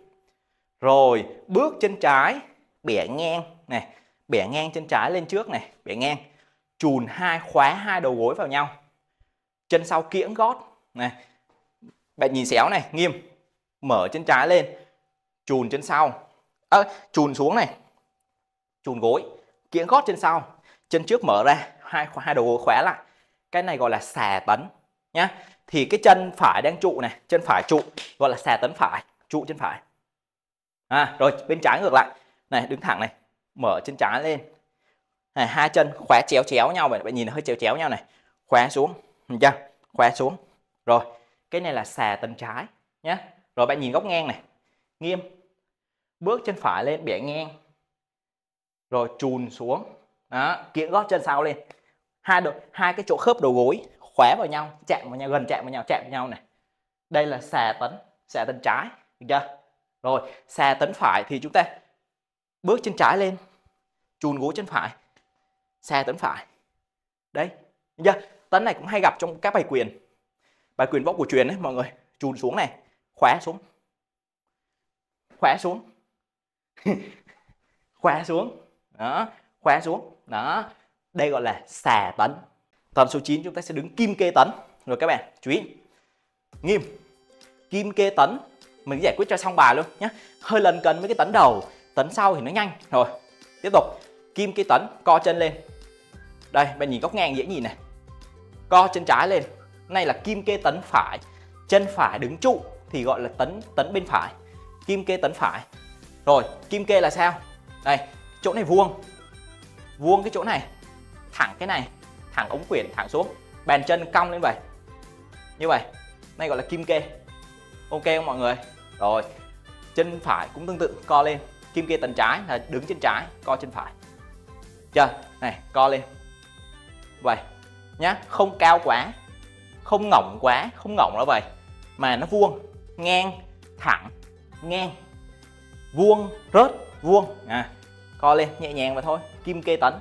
[SPEAKER 1] Rồi bước chân trái bẻ ngang này, bẻ ngang chân trái lên trước này, bẻ ngang, chùn khóa hai đầu gối vào nhau, chân sau kiễng gót này. Bạn nhìn xéo này, nghiêm, mở chân trái lên, chùn chân sau, chùn xuống này, chùn gối, kiễng gót chân sau, chân trước mở ra, hai đầu gối khóa lại. Cái này gọi là xà tấn nhá. Thì cái chân phải đang trụ này, chân phải trụ gọi là xà tấn phải, trụ chân phải. Rồi bên trái ngược lại này, đứng thẳng này, mở chân trái lên này, hai chân khóa chéo nhau vậy, bạn nhìn nó hơi chéo nhau này, khóa xuống, được chưa? Khóa xuống. Rồi cái này là xà tấn trái nhé. Rồi bạn nhìn góc ngang này, nghiêm, bước chân phải lên bẻ ngang, rồi chùn xuống, đó, kiễng gót chân sau lên, hai cái chỗ khớp đầu gối khóa vào nhau, chạm vào nhau, gần chạm vào nhau này. Đây là xà tấn trái, được chưa? Rồi xà tấn phải thì chúng ta bước chân trái lên, chùn gối chân phải, xà tấn phải. Đấy, được chưa? Tấn này cũng hay gặp trong các bài quyền võ cổ truyền đấy mọi người. Chùn xuống này, khóa xuống, khóa xuống, khóa xuống, đó, khóa xuống, đó. Đây gọi là xà tấn. Tấn số 9 chúng ta sẽ đứng kim kê tấn. Rồi các bạn chú ý, nghiêm, kim kê tấn, mình giải quyết cho xong bài luôn nhé. Hơi lần cấn với cái tấn đầu, tấn sau thì nó nhanh. Rồi tiếp tục, kim kê tấn, co chân lên. Đây bạn nhìn góc ngang dễ nhìn này, co chân trái lên. Này là kim kê tấn phải, chân phải đứng trụ thì gọi là tấn bên phải, kim kê tấn phải. Rồi kim kê là sao? Đây, chỗ này vuông cái chỗ này, thẳng cái này, thẳng ống quyển thẳng xuống, bàn chân cong lên vậy, như vậy, này gọi là kim kê. Ok không mọi người? Rồi chân phải cũng tương tự, co lên, kim kê tấn trái là đứng chân trái, co chân phải. chưa? Này, co lên. Vậy nhá, không cao quá, không ngỏng quá, không ngỏng nó vậy, mà nó vuông, ngang, thẳng, ngang, vuông, rớt, vuông. Co lên nhẹ nhàng vậy thôi. Kim kê tấn.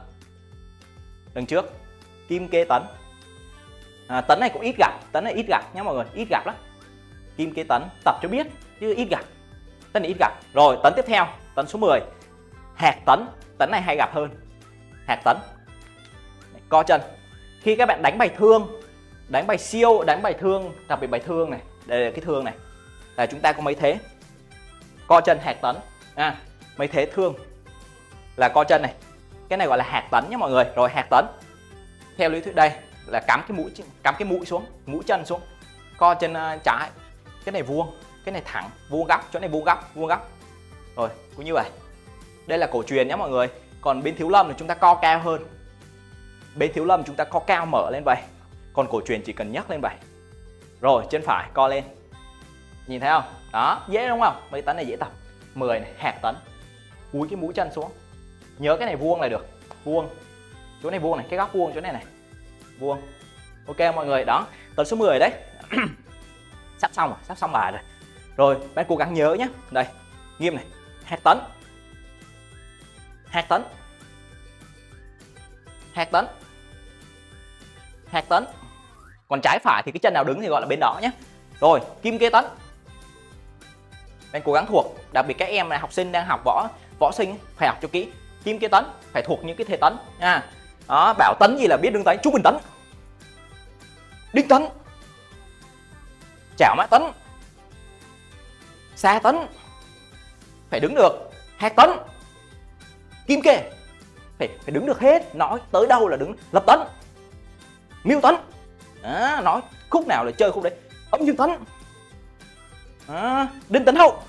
[SPEAKER 1] Đằng trước, kim kê tấn. Tấn này cũng ít gặp, tấn này ít gặp nhá mọi người, ít gặp lắm. Kim kê tấn tập cho biết chứ ít gặp. Tấn này ít gặp. Rồi tấn tiếp theo, tấn số 10. Hạt tấn, tấn này hay gặp hơn. Hạt tấn. Co chân. Khi các bạn đánh bài thương, đánh bài siêu, đánh bài thương, đặc biệt bài thương này, đây là cái thương này, là chúng ta có mấy thế. Co chân hạt tấn. Mấy thế thương là co chân này. Cái này gọi là hạt tấn nhé mọi người. Rồi hạt tấn. Theo lý thuyết đây là cắm cái mũi xuống, mũi chân xuống. Co chân trái. Cái này vuông, cái này thẳng, vuông góc, chỗ này vuông góc, vuông góc. Rồi, cũng như vậy. Đây là cổ truyền nhé mọi người. Còn bên thiếu lâm thì chúng ta co cao hơn. Bên thiếu lâm chúng ta co cao mở lên vậy. Còn cổ truyền chỉ cần nhấc lên vậy. Rồi, chân phải co lên. Nhìn thấy không? Đó, dễ đúng không? Mấy tấn này dễ tập. 10 này, hạt tấn. Cúi cái mũi chân xuống. Nhớ cái này vuông là được. Vuông. Chỗ này vuông này, cái góc vuông chỗ này này. Vuông. Ok mọi người, đó. Tấn số 10 đấy. Sắp xong rồi, sắp xong bài rồi. Rồi, bạn cố gắng nhớ nhé. Đây, nghiêm này. Hạt tấn. Hạt tấn. Hạt tấn. Hạt tấn. Còn trái phải thì cái chân nào đứng thì gọi là bên đó nhé. Rồi, kim kê tấn. Bạn cố gắng thuộc, đặc biệt các em là học sinh đang học võ sinh phải học cho kỹ. Kim kê tấn, phải thuộc những cái thế tấn nha. Đó, bảo tấn gì là biết đứng tấn, trung bình tấn. Đinh tấn. Chảo mã tấn. Xa tấn. Phải đứng được. Hạt tấn. Kim kê. Phải đứng được hết, nói tới đâu là đứng. Lập tấn. Miêu tấn. Đó, nói khúc nào là chơi khúc đấy. Âm dương tấn. Đó, đinh tấn hậu.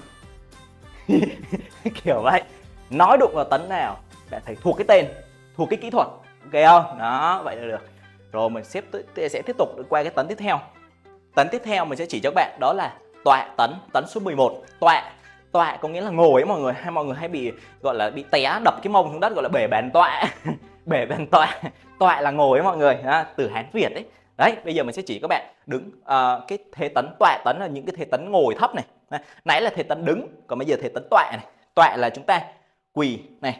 [SPEAKER 1] Kiểu vậy. Nói đụng vào tấn nào bạn phải thuộc cái tên, thuộc cái kỹ thuật. Ok không? Đó, vậy là được. Rồi mình sẽ tiếp tục qua cái tấn tiếp theo. Tấn tiếp theo mình sẽ chỉ cho các bạn đó là tọa tấn, tấn số 11. Tọa có nghĩa là ngồi ấy mọi người, hay mọi người hay bị gọi là bị té đập cái mông xuống đất gọi là bể bàn tọa. Bể bàn tọa. Tọa là ngồi ấy mọi người, từ Hán Việt đấy. Đấy, bây giờ mình sẽ chỉ các bạn đứng cái thế tấn, tọa tấn là những cái thế tấn ngồi thấp này. Nãy là thế tấn đứng, còn bây giờ thế tấn tọa này. Tọa là chúng ta quỳ này.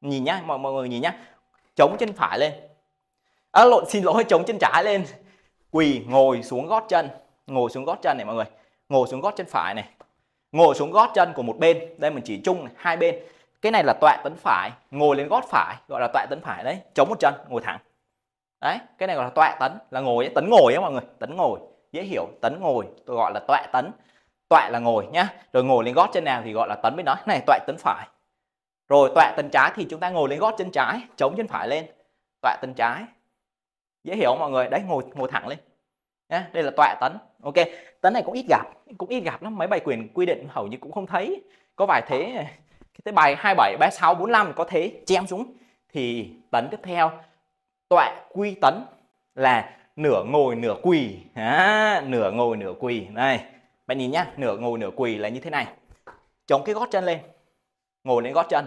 [SPEAKER 1] Nhìn nhá, mọi người nhìn nhá. Chống chân phải lên. Xin lỗi, chống chân trái lên. Quỳ, ngồi xuống gót chân. Ngồi xuống gót chân này mọi người. Ngồi xuống gót chân phải này. Ngồi xuống gót chân của một bên. Đây mình chỉ chung này, hai bên. Cái này là tọa tấn phải. Ngồi lên gót phải, gọi là tọa tấn phải đấy. Chống một chân, ngồi thẳng. Đấy, cái này gọi là tọa tấn, là ngồi ấy, tấn ngồi á mọi người. Tấn ngồi, dễ hiểu, tấn ngồi, tôi gọi là tọa tấn. Tọa là ngồi nhá. Rồi ngồi lên gót chân nào thì gọi là tấn bên đó. Này, tọa tấn phải. Rồi tọa tấn trái thì chúng ta ngồi lên gót chân trái, chống chân phải lên. Tọa tấn trái. Dễ hiểu không mọi người? Đấy, ngồi thẳng lên. Nhá, đây là tọa tấn. Ok, tấn này cũng ít gặp lắm, mấy bài quyền quy định hầu như cũng không thấy. Có vài thế cái bài 27, 36, 45 có thế chém xuống. Thì tấn tiếp theo tọa quy tấn là nửa ngồi nửa quỳ. Nửa ngồi nửa quỳ. Này, bạn nhìn nhá, nửa ngồi nửa quỳ là như thế này. Chống cái gót chân lên. Ngồi lên gót chân.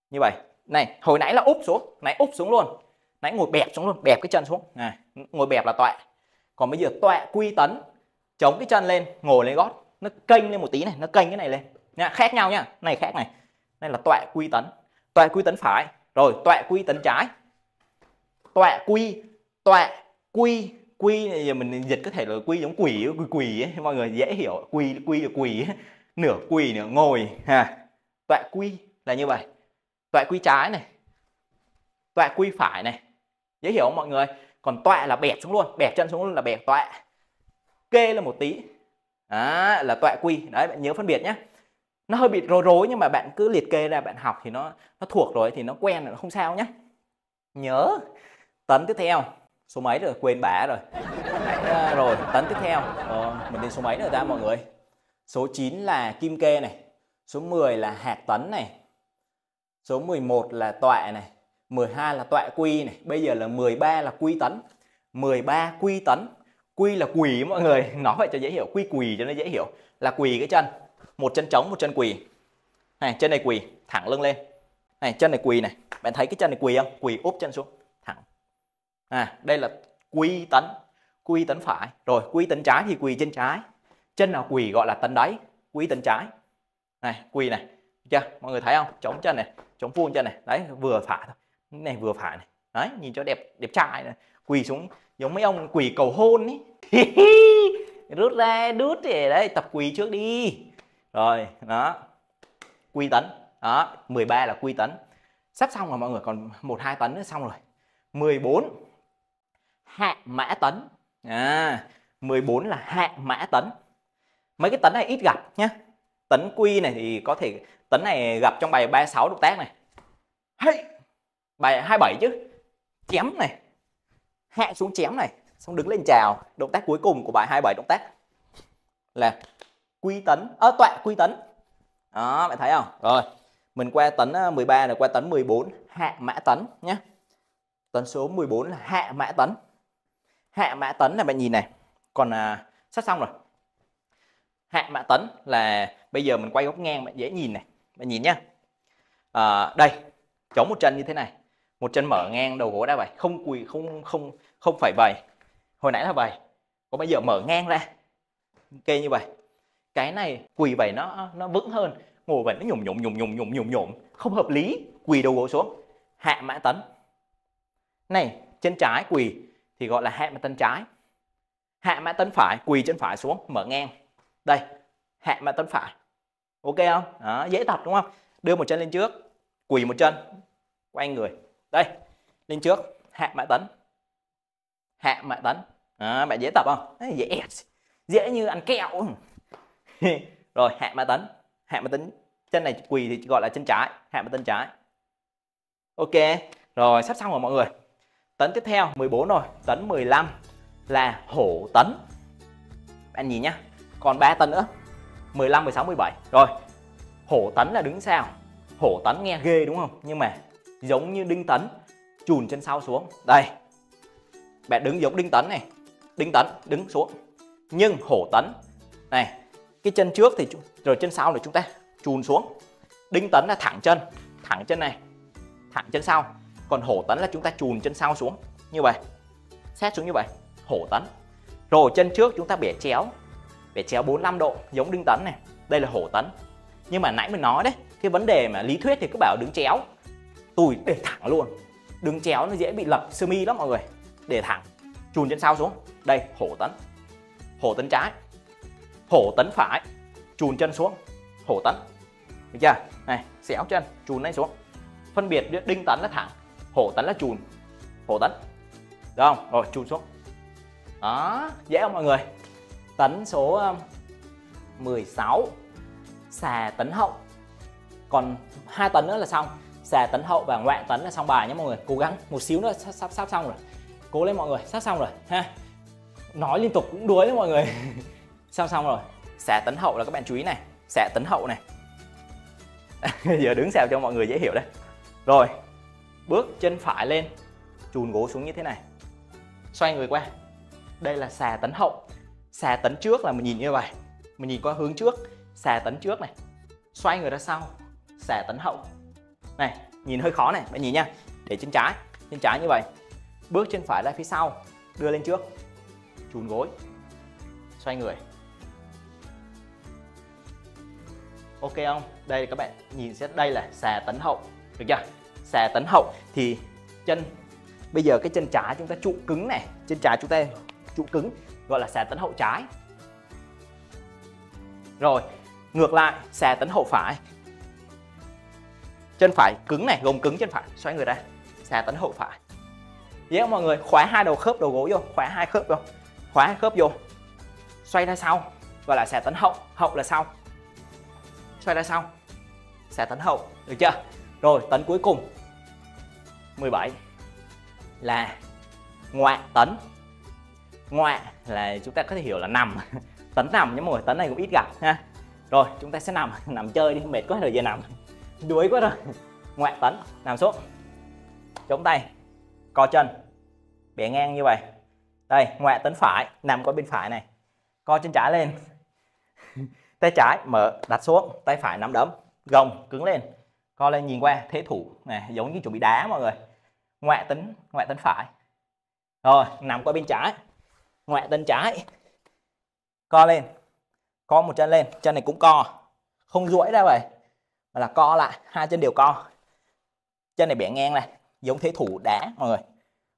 [SPEAKER 1] Như vậy. Này, hồi nãy là úp xuống, nãy úp xuống luôn. Nãy ngồi bẹp xuống luôn, bẹp cái chân xuống. Này, ngồi bẹp là tọa. Còn bây giờ tọa quy tấn, chống cái chân lên, ngồi lên gót, nó kênh lên một tí này, nó kênh cái này lên. Nha, khác nhau nhá. Này khác này. Đây là tọa quy tấn. Tọa quy tấn phải. Rồi tọa quy tấn trái. Tọa quy này giờ mình dịch có thể là quy giống quỳ ấy, mọi người dễ hiểu. Quy là quỳ ấy. Nửa quỳ nửa ngồi ha. Tọa quy là như vậy. Tọa quy trái này. Tọa quy phải này. Dễ hiểu không mọi người? Còn tọa là bẹp xuống luôn, bẹp chân xuống luôn là bẹp tọa. Kê là một tí. Đó, là tọa quy. Đấy, bạn nhớ phân biệt nhé. Nó hơi bị rối nhưng mà bạn cứ liệt kê ra bạn học thì nó thuộc rồi thì nó quen rồi, nó không sao nhé. Nhớ. Tấn tiếp theo. Số mấy rồi, quên bả rồi. Rồi, tấn tiếp theo. Mình đến số mấy nữa ta mọi người? Số 9 là kim kê này. Số 10 là hạt tấn này. Số 11 là tọa này. 12 là tọa quy này. Bây giờ là 13 là quy tấn. 13 quy tấn. Quy là quỳ mọi người. Nói vậy cho dễ hiểu. Quy quỳ cho nó dễ hiểu. Là quỳ cái chân. Một chân trống, một chân quỳ. Này, chân này quỳ, thẳng lưng lên. Này, chân này quỳ này. Bạn thấy cái chân này quỳ không? Quỳ úp chân xuống thẳng. Đây là quy tấn. Quy tấn phải. Rồi quy tấn trái thì quỳ chân trái. Chân nào quỳ gọi là tấn đấy. Quy tấn trái. Này, quỳ này. Được chưa? Mọi người thấy không? Chống chân này, chống vuông chân này. Đấy, vừa phải thôi. Cái này vừa phải này. Đấy, nhìn cho đẹp đẹp trai này. Quỳ xuống giống mấy ông quỳ cầu hôn ý. Rút ra, đút để đấy, tập quỳ trước đi. Rồi, đó. Quy tấn. Đó, 13 là quy tấn. Sắp xong rồi mọi người, còn 1-2 tấn nữa xong rồi. 14 hạ mã tấn. 14 là hạ mã tấn. Mấy cái tấn này ít gặp nhé. Tấn quy này thì có thể tấn này gặp trong bài 36 động tác này. Bài 27 chứ. Chém này. Hạ xuống chém này, xong đứng lên chào. Động tác cuối cùng của bài 27 động tác là quy tấn, tọa quy tấn. Đó, bạn thấy không? Rồi, mình qua tấn 13 rồi qua tấn 14 hạ mã tấn nhé. Tấn số 14 là hạ mã tấn. Hạ mã tấn là bạn nhìn này. Còn sắp xong rồi. Hạ mã tấn là bây giờ mình quay góc ngang bạn dễ nhìn này. Bạn nhìn nhá. Đây, chống một chân như thế này. Một chân mở ngang đầu gối ra vậy, không quỳ, không phải vầy. Hồi nãy là vầy. Còn bây giờ mở ngang ra. Ok như vậy. Cái này quỳ vậy nó vững hơn. Ngồi vậy nó nhổm, không hợp lý. Quỳ đầu gối xuống. Hạ mã tấn. Này, chân trái quỳ thì gọi là hạ mã tấn trái. Hạ mã tấn phải, quỳ chân phải xuống, mở ngang. Đây, hạ mã tấn phải. Ok không? Đó, dễ tập đúng không? Đưa một chân lên trước, quỳ một chân, quay người. Đây, lên trước, hạ mã tấn. Hạ mã tấn. Đó, bạn dễ tập không? Dễ, dễ như ăn kẹo. Rồi, hạ mã tấn. Hạ mã tấn, chân này quỳ thì gọi là chân trái, hạ mã tấn trái. Ok, rồi sắp xong rồi mọi người. Tấn tiếp theo 14 rồi, tấn 15 là hổ tấn. Bạn nhìn nhá, còn 3 tấn nữa. 15, 16, 17. Rồi, hổ tấn là đứng sao? Hổ tấn nghe ghê đúng không? Nhưng mà giống như đinh tấn, chùn chân sau xuống. Đây, bạn đứng giống đinh tấn này. Đinh tấn, đứng xuống. Nhưng hổ tấn, này, cái chân trước thì rồi chân sau này chúng ta chùn xuống. Đinh tấn là thẳng chân này, thẳng chân sau. Còn hổ tấn là chúng ta chùn chân sau xuống như vậy, sát xuống như vậy, hổ tấn. Rồi chân trước chúng ta bẻ chéo 45 độ giống đinh tấn này, đây là hổ tấn. Nhưng mà nãy mình nói đấy, cái vấn đề mà lý thuyết thì cứ bảo đứng chéo, tôi để thẳng luôn. Đứng chéo nó dễ bị lật sơ mi lắm mọi người. Để thẳng, chùn chân sau xuống, đây hổ tấn. Hổ tấn trái, hổ tấn phải, chùn chân xuống, hổ tấn. Được chưa? Này, xéo chân, chùn lên xuống. Phân biệt đinh tấn là thẳng, hổ tấn là chùn, hổ tấn. Được không? Rồi chùn xuống. Đó, dễ không mọi người? Tấn số 16 xà tấn hậu. Còn 2 tấn nữa là xong. Xà tấn hậu và ngoại tấn là xong bài nhé mọi người. Cố gắng một xíu nữa sắp xong rồi. Cố lên mọi người, sắp xong rồi ha. Nói liên tục cũng đuối đấy mọi người. Xong rồi. Xà tấn hậu là các bạn chú ý này, xà tấn hậu này. Giờ đứng sao cho mọi người dễ hiểu đây. Rồi, bước chân phải lên, chùn gối xuống như thế này, xoay người qua. Đây là xà tấn hậu. Xà tấn trước là mình nhìn như vậy, mình nhìn qua hướng trước, xà tấn trước này, xoay người ra sau, xà tấn hậu. Này, nhìn hơi khó này, bạn nhìn nha. Để chân trái như vậy, bước chân phải ra phía sau, đưa lên trước, chùn gối, xoay người. Ok không? Đây các bạn nhìn xét, đây là xà tấn hậu. Được chưa? Xà tấn hậu thì chân, bây giờ cái chân trái chúng ta trụ cứng này, chân trái chúng ta trụ cứng gọi là xà tấn hậu trái. Rồi, ngược lại xà tấn hậu phải, chân phải cứng này, gồng cứng chân phải, xoay người ra, xà tấn hậu phải. Dễ không mọi người? Khóa 2 đầu khớp đầu gối vô, khóa 2 khớp vô, khóa 2 khớp vô, xoay ra sau gọi là xà tấn hậu, hậu là sau, xoay ra sau, xà tấn hậu. Được chưa? Rồi, tấn cuối cùng 17 là ngoại tấn. Ngoại là chúng ta có thể hiểu là nằm. Tấn nằm nhé mọi người, tấn này cũng ít gặp ha. Rồi, chúng ta sẽ nằm chơi đi, mệt quá rồi giờ nằm. Đuối quá rồi. Ngoại tấn, nằm xuống. Chống tay, co chân, bẻ ngang như vậy. Đây, ngoại tấn phải, nằm qua bên phải này. Co chân trái lên. Tay trái mở đặt xuống, tay phải nắm đấm, gồng cứng lên. Co lên nhìn qua thế thủ này, giống như chuẩn bị đá mọi người. Ngoại tấn phải. Rồi, nằm qua bên trái. Ngoại tấn trái. Co lên. Co một chân lên, chân này cũng co. Không duỗi ra vậy, mà là co lại, hai chân đều co. Chân này bẻ ngang này, giống thế thủ đá mọi người.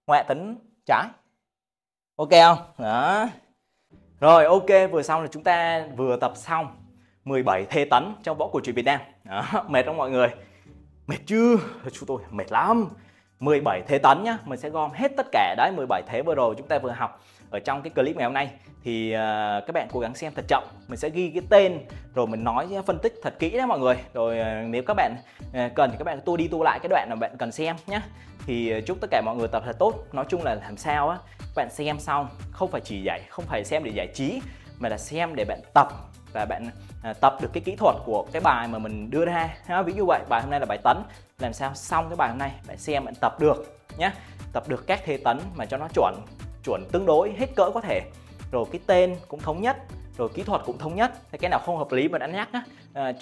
[SPEAKER 1] Ngoại tấn trái. Ok không? Đó. Rồi ok, vừa xong là chúng ta vừa tập xong 17 thế tấn trong võ cổ truyền Việt Nam. Đó, mệt không mọi người? Mệt chưa? Chúng tôi mệt lắm. 17 thế tấn nhá, mình sẽ gom hết tất cả đấy 17 thế vừa rồi chúng ta vừa học ở trong cái clip ngày hôm nay. Thì các bạn cố gắng xem thật chậm, mình sẽ ghi cái tên rồi mình nói phân tích thật kỹ đấy mọi người. Rồi nếu các bạn cần thì các bạn tua đi tua lại cái đoạn mà bạn cần xem nhé. Thì chúc tất cả mọi người tập thật tốt. Nói chung là làm sao á, các bạn xem xong không phải xem để giải trí, mà là xem để bạn tập và bạn tập được cái kỹ thuật của cái bài mà mình đưa ra. Ví dụ vậy, bài hôm nay là bài tấn, làm sao xong cái bài hôm nay bạn xem bạn tập được nhé, tập được các thế tấn mà cho nó chuẩn tương đối hết cỡ có thể, rồi cái tên cũng thống nhất, rồi kỹ thuật cũng thống nhất. Cái nào không hợp lý mình đã nhắc á,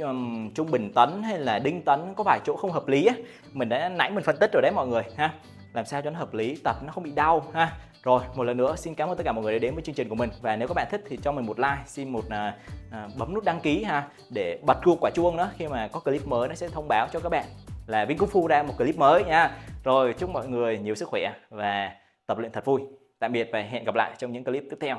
[SPEAKER 1] trung bình tấn hay là đinh tấn có vài chỗ không hợp lý á, mình đã nãy mình phân tích rồi đấy mọi người ha, làm sao cho nó hợp lý, tập nó không bị đau ha. Rồi một lần nữa xin cảm ơn tất cả mọi người đã đến với chương trình của mình, và nếu các bạn thích thì cho mình một like, xin một bấm nút đăng ký ha, để bật quả chuông đó, khi mà có clip mới nó sẽ thông báo cho các bạn là Vinh Kung Fu ra một clip mới nha. Rồi chúc mọi người nhiều sức khỏe và tập luyện thật vui. Tạm biệt và hẹn gặp lại trong những clip tiếp theo.